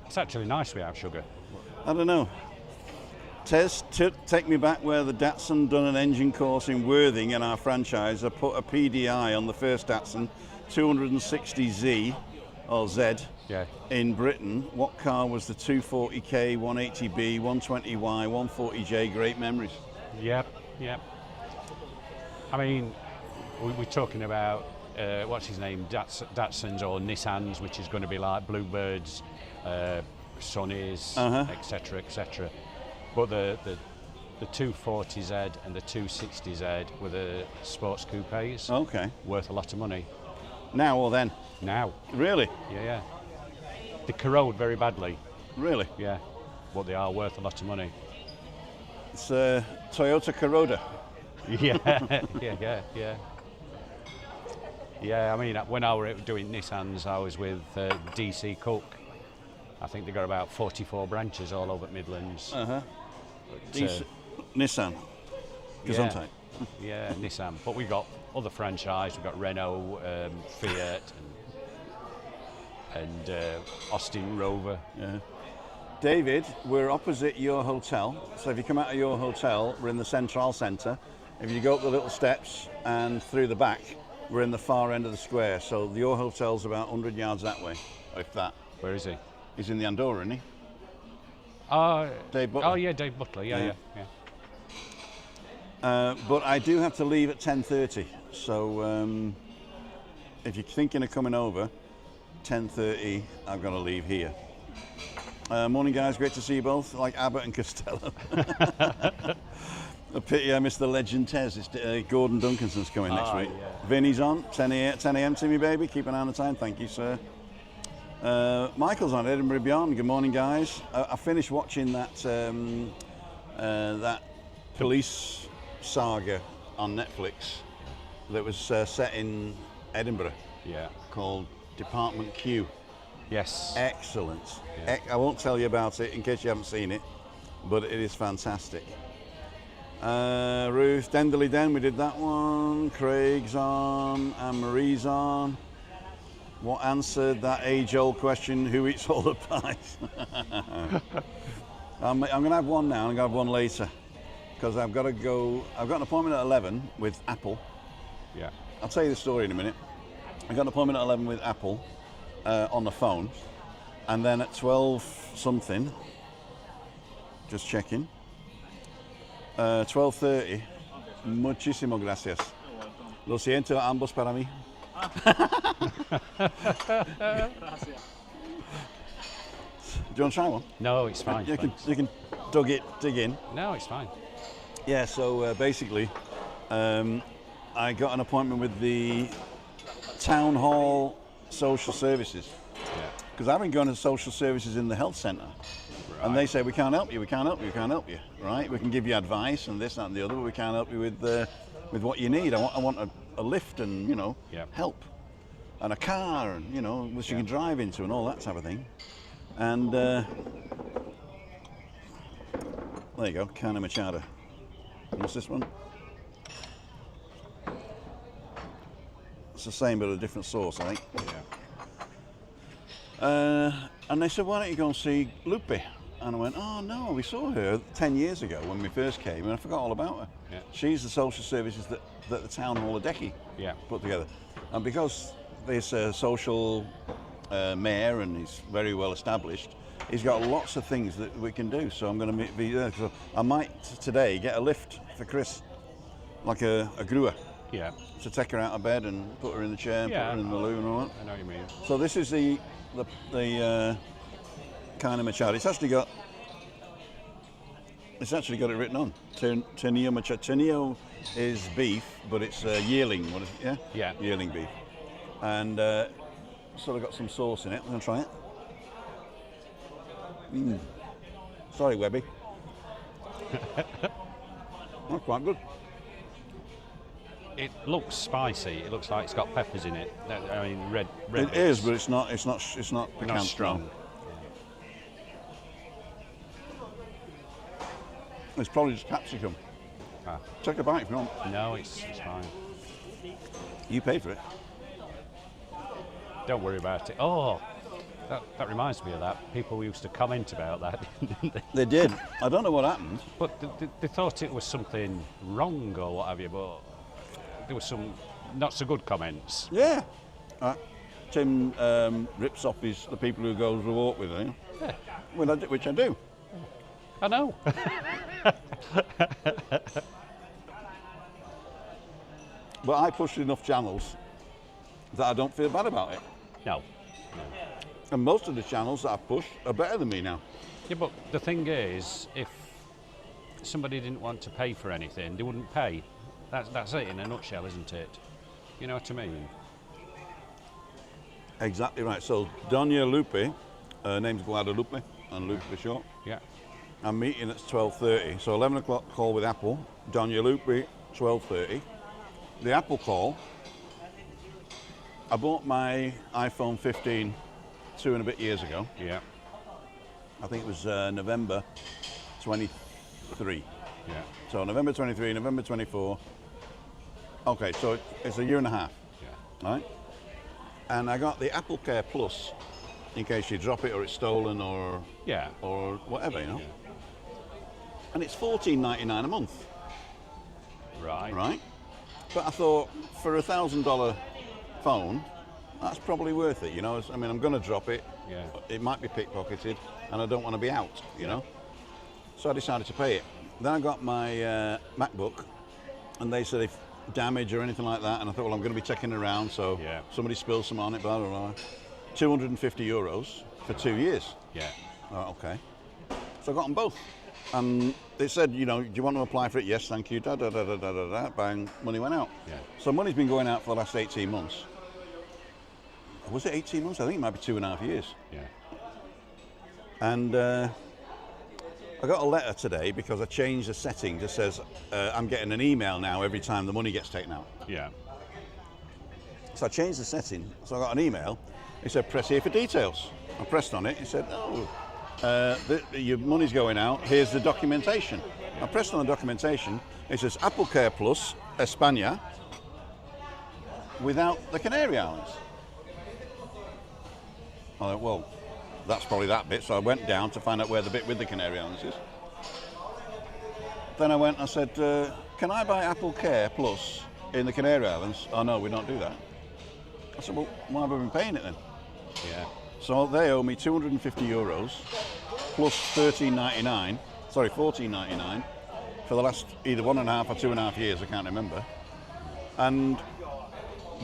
It's actually nice without sugar. I don't know. Tez, take me back where the Datsun done an engine course in Worthing in our franchise. I put a PDI on the first Datsun, 260Z or Z Yeah. in Britain. What car was the 240K, 180B, 120Y, 140J? Great memories. Yep. Yep. I mean, we're talking about what's his name, Datsuns or Nissans, which is going to be like Bluebirds, Sonys, etc., etc. But the 240Z and the 260Z were the sports coupes. Okay. Worth a lot of money. Now or then? Now. Really? Yeah. They corrode very badly. Really? Yeah. But they are worth a lot of money. It's a Toyota Corolla. Yeah. Yeah, I mean, when I was doing Nissans, I was with DC Cook. I think they got about 44 branches all over Midlands. Nissan. Gesundheit. Yeah, Nissan. But we got other franchise. We've got Renault, Fiat, and Austin Rover. Yeah. David, we're opposite your hotel. So if you come out of your hotel, we're in the Central Centre. If you go up the little steps and through the back, we're in the far end of the square. So your hotel's about 100 yards that way, if that. Where is he? He's in the Andorra, isn't he? Dave Butler. Oh yeah, Dave Butler. Yeah. But I do have to leave at 10:30. So if you're thinking of coming over, 10:30, I've got to leave here. Morning, guys. Great to see you both. Like Abbott and Costello. A pity I missed the legend Tez. It's Gordon Duncanson's coming next week. Yeah. Vinny's on 10 a.m. to me, baby. Keep an eye on the time. Thank you, sir. Michael's on Edinburgh Beyond. Good morning, guys. I finished watching that police saga on Netflix that was set in Edinburgh. Yeah. Called Department Q. Yes. Excellent. Yeah. I won't tell you about it in case you haven't seen it, but it is fantastic. Ruth, Denderley Den, we did that one. Craig's on, and Marie's on. What answered that age-old question, who eats all the pies? I'm going to have one now, and I'm going to have one later. Because I've got to go, I've got an appointment at 11 with Apple. Yeah. I'll tell you the story in a minute. I've got an appointment at 11 with Apple on the phone. And then at 12 something, just checking, 12:30, muchísimo gracias. Lo siento ambos para mí. Do you want to try one? No, it's fine. You can dig in. No, it's fine. Yeah, so basically, I got an appointment with the Town Hall Social Services. Yeah. Because I've been going to social services in the health centre. Right. And they say, we can't help you, we can't help you, we can't help you, right? We can give you advice and this, that and the other, but we can't help you with what you need. I want a lift and, Yeah. help. And a car, and, which you can drive into and all that type of thing. And there you go, carne machada. What's this one? It's the same but a different sauce, I think. Yeah. And they said, why don't you go and see Lupe? And I went, oh no, we saw her 10 years ago when we first came, and I forgot all about her. Yeah. She's the social services that the Town Hall of Decky Yeah. put together. And because this social mayor, and he's very well established, he's got lots of things that we can do. So I'm going to be there. So I might today get a lift for Chris, like a grua, Yeah. to take her out of bed and put her in the chair and Yeah, put her in the loo and all that. I know what you mean. So this is the carne machada. It's actually got it written on. Ternillo machada. Ternillo is beef, but it's yearling. What is it? Yeah. Yeah. Yearling beef, and sort of got some sauce in it. I'm gonna try it. Sorry, Webby. That's quite good. It looks spicy. It looks like it's got peppers in it. I mean, red. It is, but it's not not piquant, strong. no. It's probably just capsicum. Ah. Take a bite if you want. No, it's fine. You paid for it. Don't worry about it. Oh, that reminds me of that. People used to comment about that, didn't they? They did. I don't know what happened. But they thought it was something wrong or what have you, but there was some not so good comments. Yeah. Tim rips off the people who goes to walk with him. Yeah. Which I do. I know. But I pushed enough channels that I don't feel bad about it. No. And most of the channels that I've pushed are better than me now. Yeah, but the thing is, somebody didn't want to pay for anything, they wouldn't pay. That's it in a nutshell, isn't it? You know what I mean? Exactly right. So Doña Lupe, her name's Guadalupe, and Lupe for short. Yeah. I'm meeting at 12:30. So 11 o'clock call with Apple. Doña Lupe, 12:30. The Apple call. I bought my iPhone 15 2 and a bit years ago. Yeah. I think it was November 23. Yeah. So November 23, November 24. Okay, so it's a year and a half, Yeah. right? And I got the Apple Care Plus in case you drop it or it's stolen Yeah. or whatever, you know. Yeah. And it's $14.99 a month, Right. right? But I thought for a $1,000 phone, that's probably worth it, you know. I mean, I'm going to drop it. Yeah. It might be pickpocketed, and I don't want to be out, you know. So I decided to pay it. Then I got my MacBook, and they said if damage or anything like that, and I thought, well, I'm going to be checking it around, so Yeah. somebody spills some on it, blah, blah, blah. €250 for 2 years. Yeah. Oh, okay. So I got them both. And they said, you know, do you want to apply for it? Yes, thank you. Da, da, da, da, da, da, da. Bang, money went out. Yeah. So money's been going out for the last 18 months. Was it 18 months? I think it might be 2.5 years. Yeah. And I got a letter today because I changed the setting that says I'm getting an email now every time the money gets taken out. Yeah. So I changed the setting, so I got an email. It said, press here for details. I pressed on it, it said, your money's going out, here's the documentation. I pressed on the documentation, it says Apple Care Plus, España, without the Canary Islands. I thought, well, that's probably that bit, so I went down to find out where the bit with the Canary Islands is. Then I went and I said, can I buy Apple Care Plus in the Canary Islands? Oh no, we don't do that. I said, well, why have I been paying it then? Yeah. So they owe me €250 plus $14.99 for the last either 1.5 or 2.5 years, I can't remember. And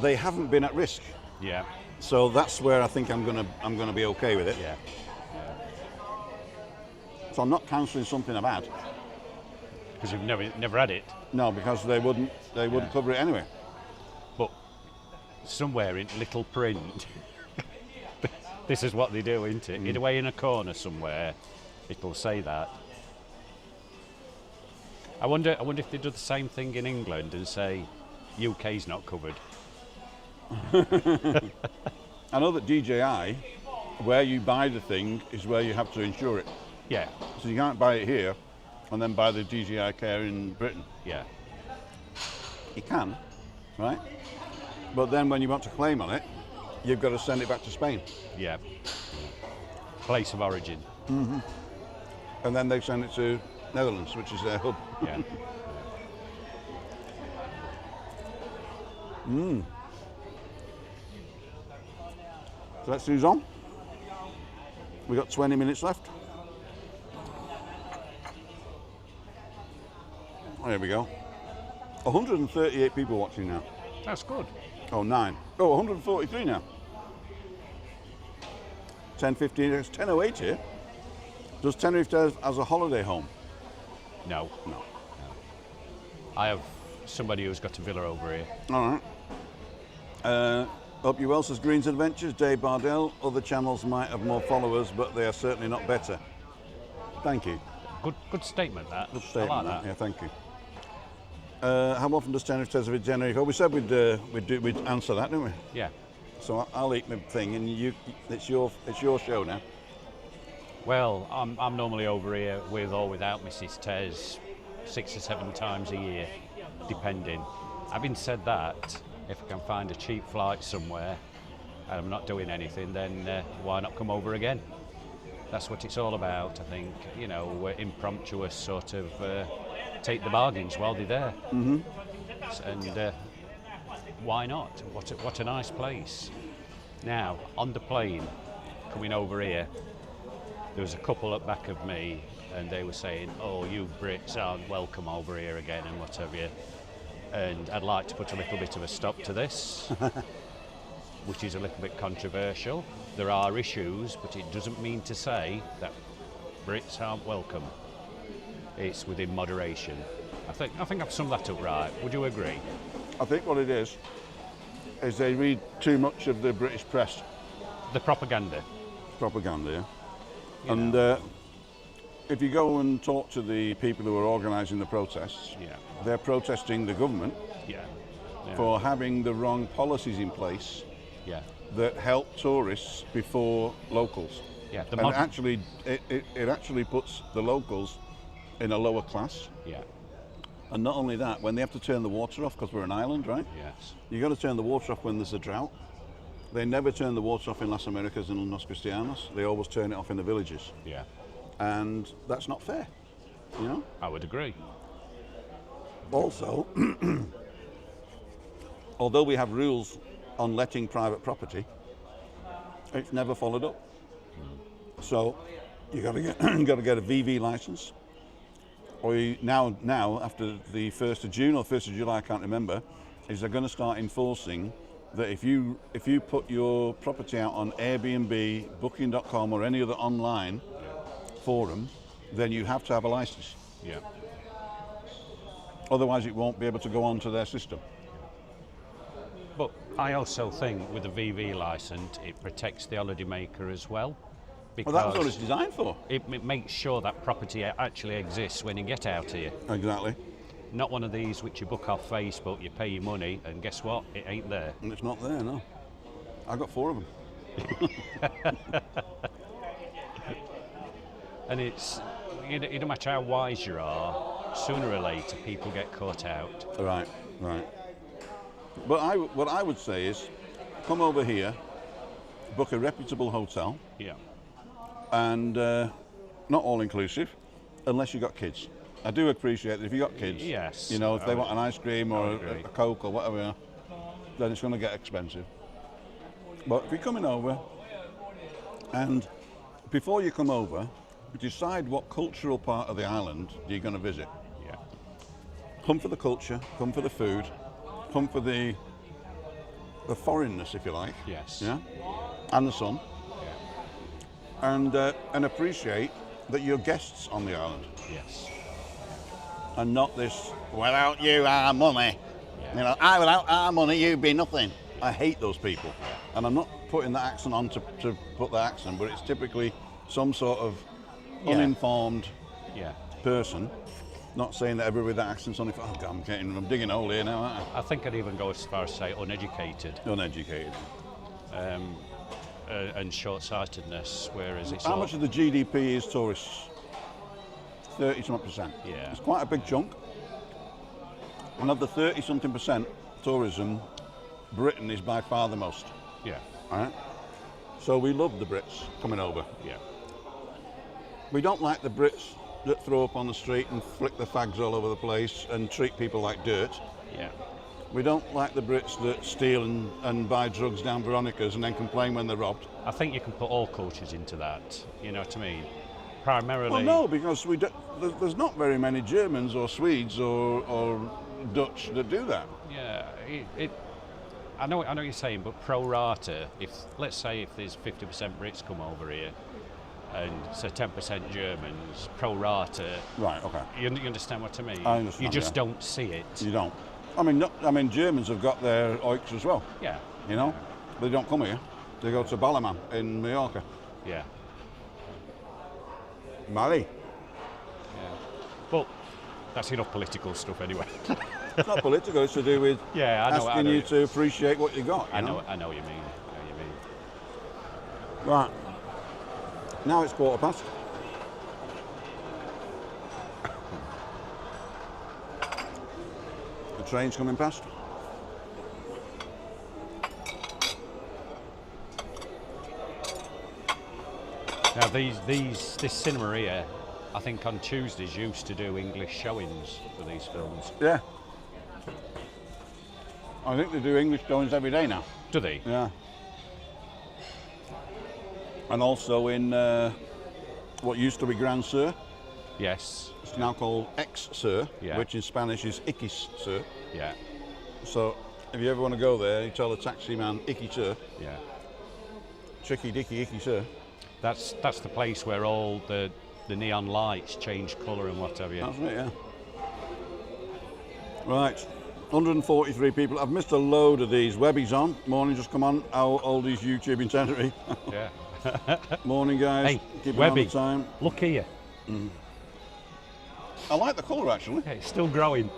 they haven't been at risk. Yeah. So that's where I think I'm gonna be okay with it. Yeah. So I'm not cancelling something I've had. Because you've never had it. No, because they wouldn't cover it anyway. But somewhere in little print, this is what they do, isn't it? In a way, in a corner somewhere, it'll say that. I wonder if they do the same thing in England and say UK's not covered. I know that DJI, where you buy the thing, is where you have to insure it. Yeah. So you can't buy it here and then buy the DJI Care in Britain. Yeah. You can, right? But then when you want to claim on it, you've got to send it back to Spain. Yeah. Place of origin. And then they send it to Netherlands, which is their hub. Yeah. So let's do on. We've got 20 minutes left. There we go. 138 people watching now. That's good. Oh, 9. Oh, 143 now. 10:15. It's 10:08 here. Does Tenerife Tez as a holiday home? No. No. I have somebody who's got a villa over here. All right. Hope you well, says Green's Adventures, Dave Bardell. Other channels might have more followers, but they are certainly not better. Thank you. Good statement, that. Good statement. I like that. Yeah, thank you. How often does Tenerife Tez visit Tenerife? Oh, we said we'd answer that, didn't we? Yeah. So I'll eat my thing, and it's your show now. Well, I'm normally over here with or without Mrs. Tez 6 or 7 times a year, depending. Having said that, if I can find a cheap flight somewhere and I'm not doing anything, then why not come over again? That's what it's all about, I think. You know, impromptu sort of take the bargains while they're there. Mm-hmm. And why not? What a nice place. Now, on the plane, coming over here, there was a couple at back of me and they were saying, oh, you Brits aren't welcome over here again and what have you. And I'd like to put a little bit of a stop to this, which is a little bit controversial. There are issues, but it doesn't mean to say that Brits aren't welcome. it's within moderation. I think I've summed that up right. Would you agree? I think what it is they read too much of the British press The propaganda. propaganda, yeah. You And know. if you go and talk to the people who are organising the protests, Yeah. they're protesting the government Yeah. Yeah. for having the wrong policies in place Yeah. that help tourists before locals. Yeah. The And mod- actually, it actually puts the locals in a lower class. Yeah. And not only that, when they have to turn the water off, because we're an island, right? Yes. You've got to turn the water off when there's a drought. They never turn the water off in Las Americas and Los Cristianos. They always turn it off in the villages. Yeah. And that's not fair, you know? I would agree. Also, although we have rules on letting private property, it's never followed up. So you got to get you got to get a VV license, or now after the 1st of June or 1st of July, I can't remember, is they're going to start enforcing that if you put your property out on Airbnb, Booking.com, or any other online forum, then you have to have a license. Yeah. Otherwise, it won't be able to go onto their system. But I also think with the VV license, it protects the holidaymaker as well. Because Well, that's what it's designed for. it makes sure that property actually exists when you get out here. Exactly. Not one of these which you book off Facebook, you pay your money, and guess what? It ain't there. And it's not there, no. I got 4 of them. And it's, you no matter how wise you are, sooner or later people get caught out. Right, right. But what I would say is, come over here, book a reputable hotel, Yeah. and not all inclusive, unless you've got kids. I do appreciate that if you've got kids, Yes, you know, if I they would- want an ice cream I or would agree. a Coke or whatever, then it's going to get expensive. But if you're coming over, and before you come over, decide what cultural part of the island you're going to visit. Yeah. Come for the culture, come for the food, come for the foreignness, if you like. Yes. Yeah, and the sun, Yeah. and appreciate that you're guests on the island, Yes. and not this without you our money. Yeah. You know, without our money you'd be nothing. I hate those people, and I'm not putting that accent on to put that accent, but it's typically some sort of Yeah. uninformed Yeah. person. Not saying that everybody with that accent's on it. Oh God, I'm digging a hole here now, aren't I think I'd even go as far as say uneducated I? Uneducated. and short-sightedness, whereas it's How all, much of the GDP is tourists? 30-something%. Yeah. It's quite a big chunk. And of the 30-something% tourism, Britain is by far the most. Yeah. All right? So we love the Brits coming over. Yeah. We don't like the Brits that throw up on the street and flick the fags all over the place and treat people like dirt. Yeah. We don't like the Brits that steal and buy drugs down Veronica's and then complain when they're robbed. I think you can put all cultures into that. You know what I mean? Primarily. Well, no, because there's not very many Germans or Swedes or Dutch that do that. Yeah. I know what you're saying, but pro rata. If let's say if there's 50% Brits come over here, and so 10% Germans, pro rata. Right, okay. You understand what I mean? I understand, You just yeah. don't see it. You don't. I mean, Germans have got their oiks as well, Yeah. you know? They don't come here. They go to Ballerman in Mallorca. Yeah. Mali. Yeah. But that's enough political stuff anyway. It's not political, it's to do with Yeah, I know. asking you to appreciate what you got, you I know? know. I know what you mean. I know what you mean. Right. Now it's 1:15. The train's coming past. Now this cinema here, I think on Tuesdays used to do English showings for these films. Yeah. I think they do English showings every day now. Do they? Yeah. And also in what used to be Grand Sur, Yes. it's now called Ex Sur, Yeah. which in Spanish is Iquis Sur. Yeah. So if you ever want to go there, you tell the taxi man Icky Sur, Yeah. Tricky Dicky Icky Sur. That's the place where all the the neon lights change colour and what have you. That's it, yeah. Right, 143 people. I've missed a load of these. Webby's on. Morning, just come on. Our oldies YouTube in Tenerife. Yeah. Morning, guys. Hey, Keep Webby, on the time. look here. I like the colour, actually. Hey, it's still growing.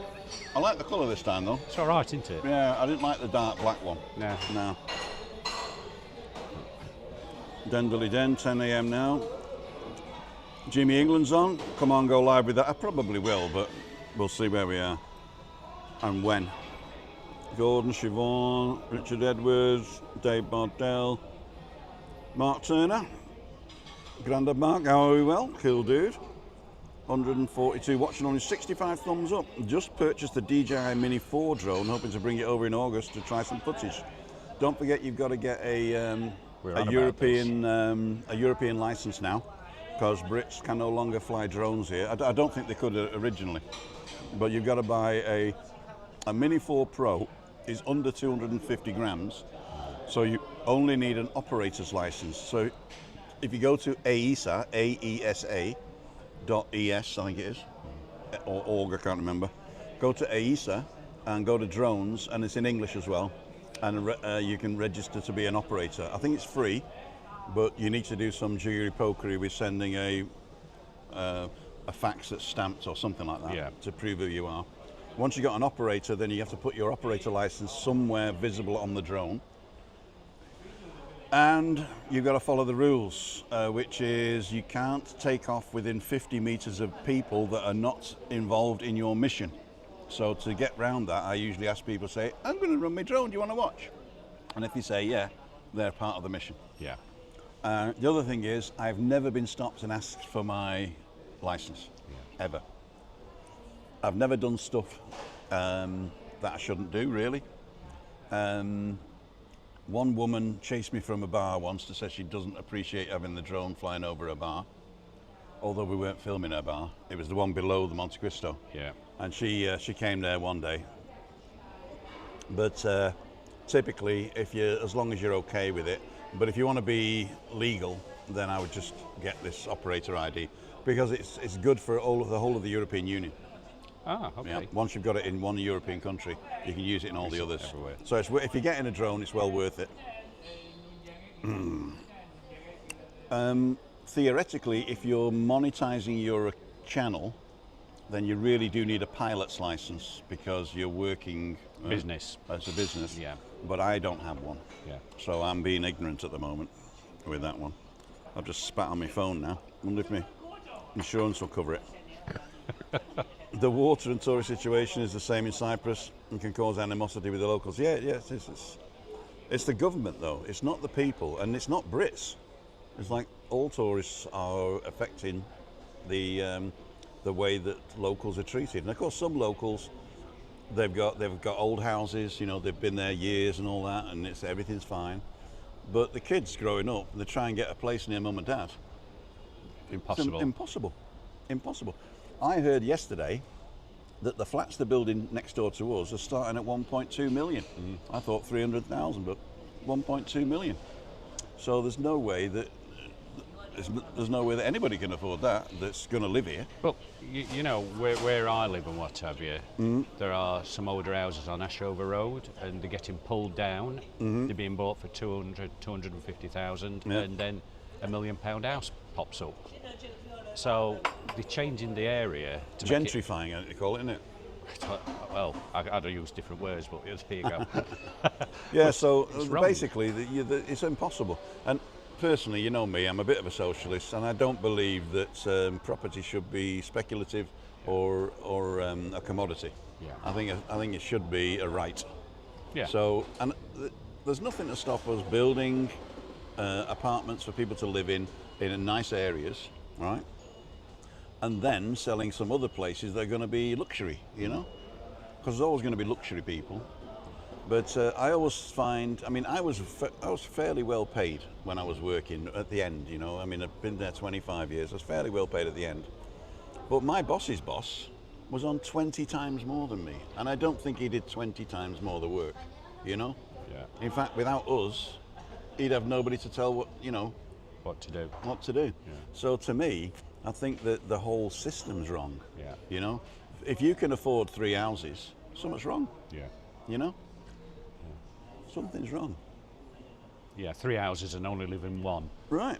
I like the colour this time, though. It's all right, isn't it? Yeah, I didn't like the dark black one. No. No. Dendally Den, 10 a.m. now. Jimmy England's on. Come on, go live with that. I probably will, but we'll see where we are and when. Gordon, Siobhan, Richard Edwards, Dave Bardell, Mark Turner. Grandad Mark, how are we? Well, cool dude. 142 watching, only 65 thumbs up. Just purchased the DJI Mini 4 drone, hoping to bring it over in August to try some footage. Don't forget you've got to get a European license now, because Brits can no longer fly drones here. I don't think they could originally, but you've got to buy a Mini 4 Pro is under 250 grams, so you only need an operator's license. So if you go to AESA, AESA.es, I think it is, or org, I can't remember. Go to AESA and go to drones, and it's in English as well, and you can register to be an operator. I think it's free, but you need to do some jiggery-pokery with sending a fax that's stamped or something like that to prove who you are. Once you've got an operator, then you have to put your operator license somewhere visible on the drone. And you've got to follow the rules, which is you can't take off within 50 meters of people that are not involved in your mission. So to get round that, I usually ask people, say, I'm going to run my drone, do you want to watch? And if you say, yeah, they're part of the mission. Yeah. The other thing is, I've never been stopped and asked for my license, ever. I've never done stuff that I shouldn't do, really. One woman chased me from a bar once to say she doesn't appreciate having the drone flying over a bar, although we weren't filming her bar. It was the one below the Monte Cristo. Yeah. And she came there one day. But typically, as long as you're okay with it, but if you want to be legal, then I would just get this operator ID, because it's good for the whole of the European Union. Ah, okay. Yeah. Once you've got it in one European country, you can use it in all the others. Everywhere. So if you get in a drone, it's well worth it. Theoretically, if you're monetizing your channel, then you really do need a pilot's license, because you're working Business. as a business. Yeah. But I don't have one. Yeah. So I'm being ignorant at the moment with that one. I've just spat on my phone now. Wonder if my insurance will cover it. The water and tourist situation is the same in Cyprus and can cause animosity with the locals. Yeah, it's the government, though. It's not the people, and it's not Brits. It's like all tourists are affecting the way that locals are treated. And of course, some locals, they've got old houses. They've been there years and all that, and everything's fine. But the kids growing up, they try and get a place near mum and dad. Impossible. Impossible. I heard yesterday that the flats they're building next door to us are starting at 1.2 million. I thought 300,000, but 1.2 million. So there's no way that anybody can afford that, that's going to live here. Well, where I live and what have you, there are some older houses on Ashover Road, and they're getting pulled down. They're being bought for 250,000, and then £1 million house pops up. So they're changing the area to gentrifying, I think they call it, isn't it? Well, I'd use different words, but there you go. Yeah, so wrong. basically, it's impossible. And personally, you know me, I'm a bit of a socialist, and I don't believe that property should be speculative or a commodity. Yeah. I think it should be a right. Yeah. So, and there's nothing to stop us building apartments for people to live in nice areas, right? And then selling some other places that are going to be luxury, because there's always going to be luxury people. But I always find, I was fairly well paid when I was working at the end, I've been there 25 years, I was fairly well paid at the end. But my boss's boss was on 20 times more than me, and I don't think he did 20 times more the work, Yeah. In fact, without us, he'd have nobody to tell what to do. Yeah. So to me, I think that the whole system's wrong. Yeah. You know, if you can afford 3 houses, something's wrong. Yeah. You know, something's wrong. Yeah, 3 houses and only live in one. Right.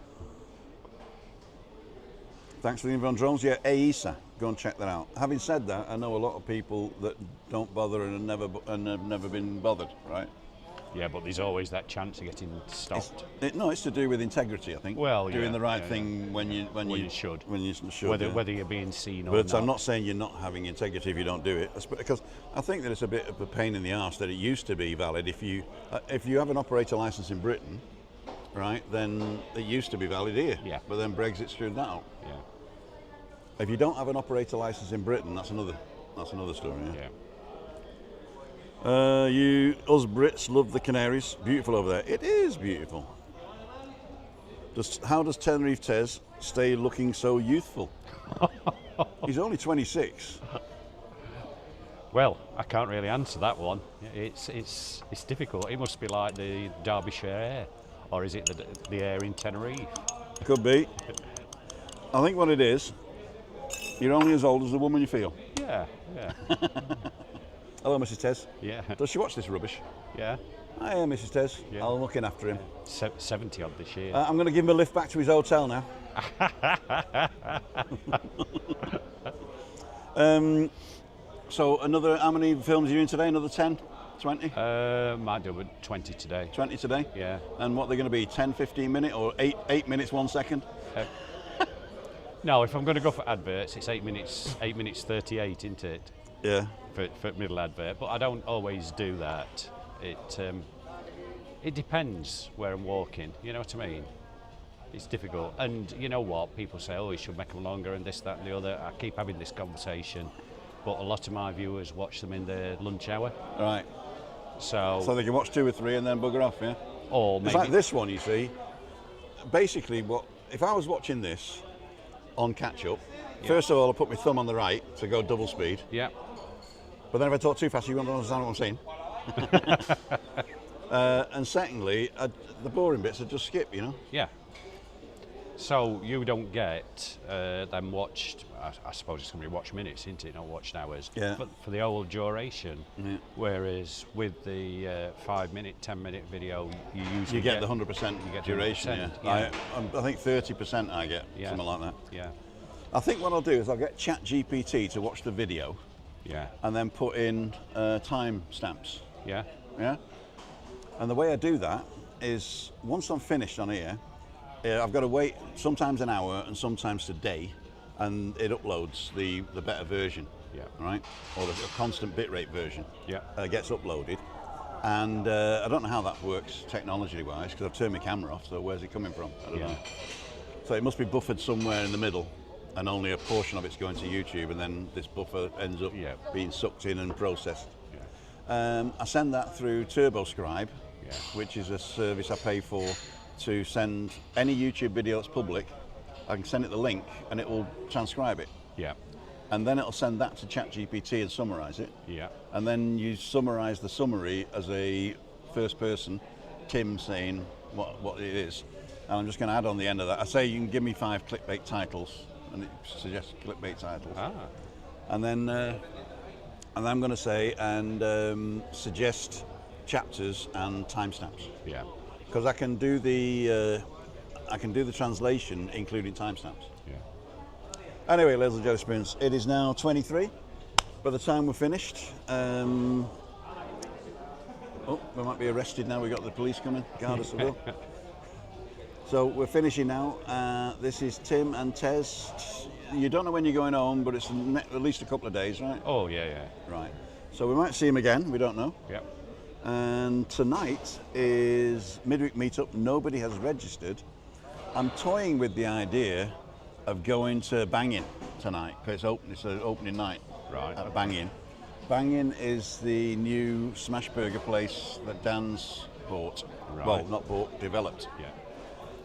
Thanks for the info on drones. Yeah, AISA. Go and check that out. Having said that, I know a lot of people that don't bother and have never been bothered. Right. Yeah, but there's always that chance of getting stopped. No, it's to do with integrity, I think. Well, doing yeah, the right yeah, thing when you should. When you should. Whether yeah. whether you're being seen or But not. I'm not saying you're not having integrity if you don't do it, because I think that it's a bit of a pain in the arse that it used to be valid. If you have an operator license in Britain, right, then it used to be valid here. Yeah. But then Brexit screwed that out. Yeah. If you don't have an operator license in Britain, that's another story. Yeah. Yeah. Us Brits love the Canaries. Beautiful over there. It is beautiful. How does Tenerife Tez stay looking so youthful? He's only 26. Well, I can't really answer that one. It's difficult. It must be like the Derbyshire air, or is it the air in Tenerife? Could be. I think what it is, you're only as old as the woman you feel. Yeah, yeah, Hello, Mrs. Tez. yeah, Does she watch this rubbish? yeah. Hi, Mrs. Tez. Yeah. I'm looking after him. 70 odd this year. I'm going to give him a lift back to his hotel now. So how many films are you in today? Another 10? 20? Might do 20 today. 20 today? Yeah. And what they're going to be, 10, 15 minute or 8 minutes, 1 second? No, if I'm going to go for adverts, it's 8 minutes 38, isn't it? Yeah. For middle advert, but I don't always do that. It depends where I'm walking, you know what I mean? It's difficult. And you know what, people say, oh, you should make them longer and this, that and the other. I keep having this conversation, but a lot of my viewers watch them in their lunch hour. Right. So they can watch 2 or 3 and then bugger off, yeah? Or It's maybe, like this one, you see. Basically, if I was watching this on catch-up, first of all, I put my thumb on the right to go double speed. yeah, But then if I talk too fast, you won't understand what I'm saying. And secondly, the boring bits I just skip, you know. yeah. So you don't get them watched, I suppose it's going to be watched minutes, isn't it, not watched hours, Yeah. for the whole duration. Yeah. Whereas with the 5 minute, 10 minute video, you usually You get the 100% you get duration, 100%, yeah. I think 30% I get, Yeah. something like that. Yeah, I think what I'll do is I'll get ChatGPT to watch the video yeah, and then put in time stamps, yeah, yeah? And the way I do that is once I'm finished on here, I've got to wait sometimes an hour and sometimes a day, and it uploads the better version, yeah, right? Or the constant bitrate version yeah. gets uploaded. And I don't know how that works technology-wise because I've turned my camera off, so where's it coming from? I don't Yeah. know. So it must be buffered somewhere in the middle, and only a portion of it's going to YouTube, and then this buffer ends up Yeah. being sucked in and processed. Yeah. I send that through TurboScribe, Yeah. which is a service I pay for to send any YouTube video that's public. I can send it the link, and it will transcribe it. Yeah, And then it'll send that to ChatGPT and summarize it. yeah, And then you summarize the summary as a first person, Tim saying what it is. And I'm just going to add on the end of that. I say you can give me 5 clickbait titles, and it suggests clickbait titles. ah, And then I'm going to say suggest chapters and timestamps, yeah, because I can do the translation including timestamps. yeah. Anyway, ladies and gentlemen, it is now 23. By the time we're finished, we might be arrested now. We've got the police coming, guard us will. So we're finishing now. This is Tim and Tez. You don't know when you're going home, but it's at least a couple of days, right? Oh, yeah, yeah, Right. So we might see him again. We don't know. yeah. And tonight is midweek meetup. Nobody has registered. I'm toying with the idea of going to Bangin tonight because it's an opening night Right. at Bangin. Bangin is the new smash burger place that Dan's bought. Right. Well, not bought, developed. Yeah.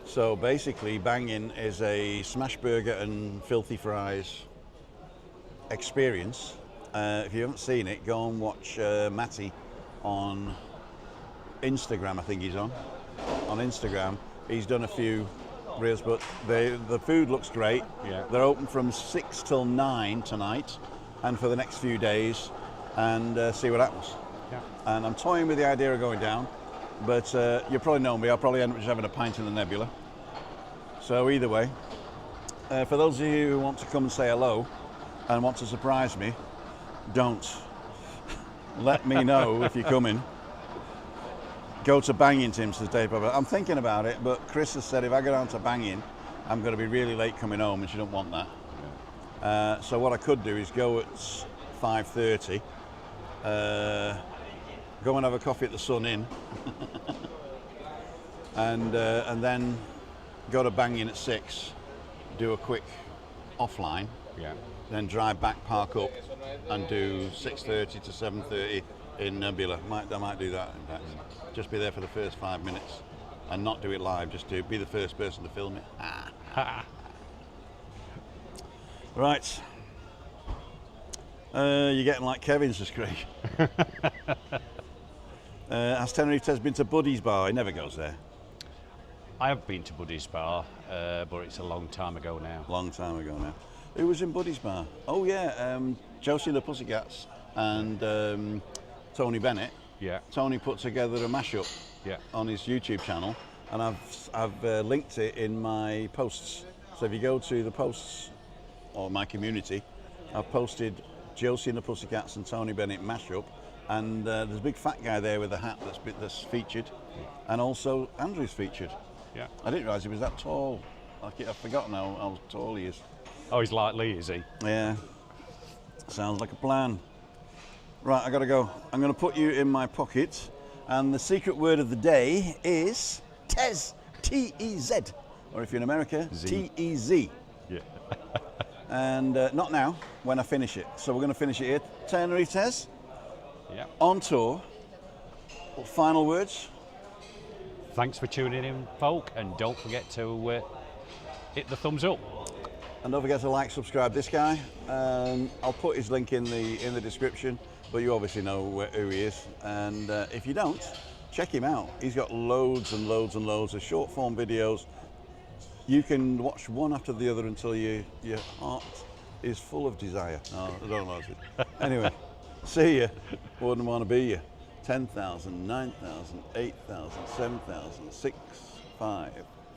So basically, Bangin is a smash burger and filthy fries experience. If you haven't seen it, go and watch Matty on Instagram. I think he's on Instagram. He's done a few Riz, but the food looks great. Yeah. They're open from 6 till 9 tonight and for the next few days, and see what happens. Yeah. And I'm toying with the idea of going down, but you probably know me, I'll probably end up just having a pint in the Nebula. So either way, for those of you who want to come and say hello and want to surprise me, don't. Let me know if you're coming. Go to Banging, Tim says Dave Bobber. I'm thinking about it, but Chris has said if I go down to Banging, I'm going to be really late coming home, and she don't want that. So what I could do is go at 5:30, go and have a coffee at the Sun Inn, and then go to Banging at 6, do a quick offline, Yeah. then drive back, park up, and do 6:30 to 7:30 in Nebula. I might do that, in fact. Just be there for the first 5 minutes and not do it live, just to be the first person to film it. Right. You're getting like Kevin, says Craig. Has Tenerife Tez been to Buddy's Bar? He never goes there. I have been to Buddy's Bar, but it's a long time ago now. Long time ago now. Who was in Buddy's Bar? Oh yeah, Josie and the Pussycats and Tony Bennett. Yeah. Tony put together a mashup Yeah. on his YouTube channel, and I've linked it in my posts. So if you go to the posts or my community, I've posted Josie and the Pussycats and Tony Bennett mashup, and there's a big fat guy there with a hat that's featured, and also Andrew's featured. Yeah. I didn't realise he was that tall. I've forgotten how tall he is. Oh, he's like Lee, is he? Yeah. Sounds like a plan. Right, I gotta go. I'm gonna put you in my pocket, and the secret word of the day is Tez, T-E-Z, or if you're in America, Z. T-E-Z. Yeah. And not now, when I finish it. So we're gonna finish it here. Tenerife Tez, Yeah. on tour. Final words? Thanks for tuning in, folk, and don't forget to hit the thumbs up. And don't forget to like, subscribe this guy. I'll put his link in the description, but you obviously know who he is. And if you don't, check him out. He's got loads and loads and loads of short form videos. You can watch one after the other until your heart is full of desire. No, I don't know what it is. Anyway, see ya. Wouldn't want to be you. 10,000, 9,000, 8,000, 7,000, 6, 5,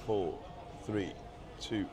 4, 3, 2,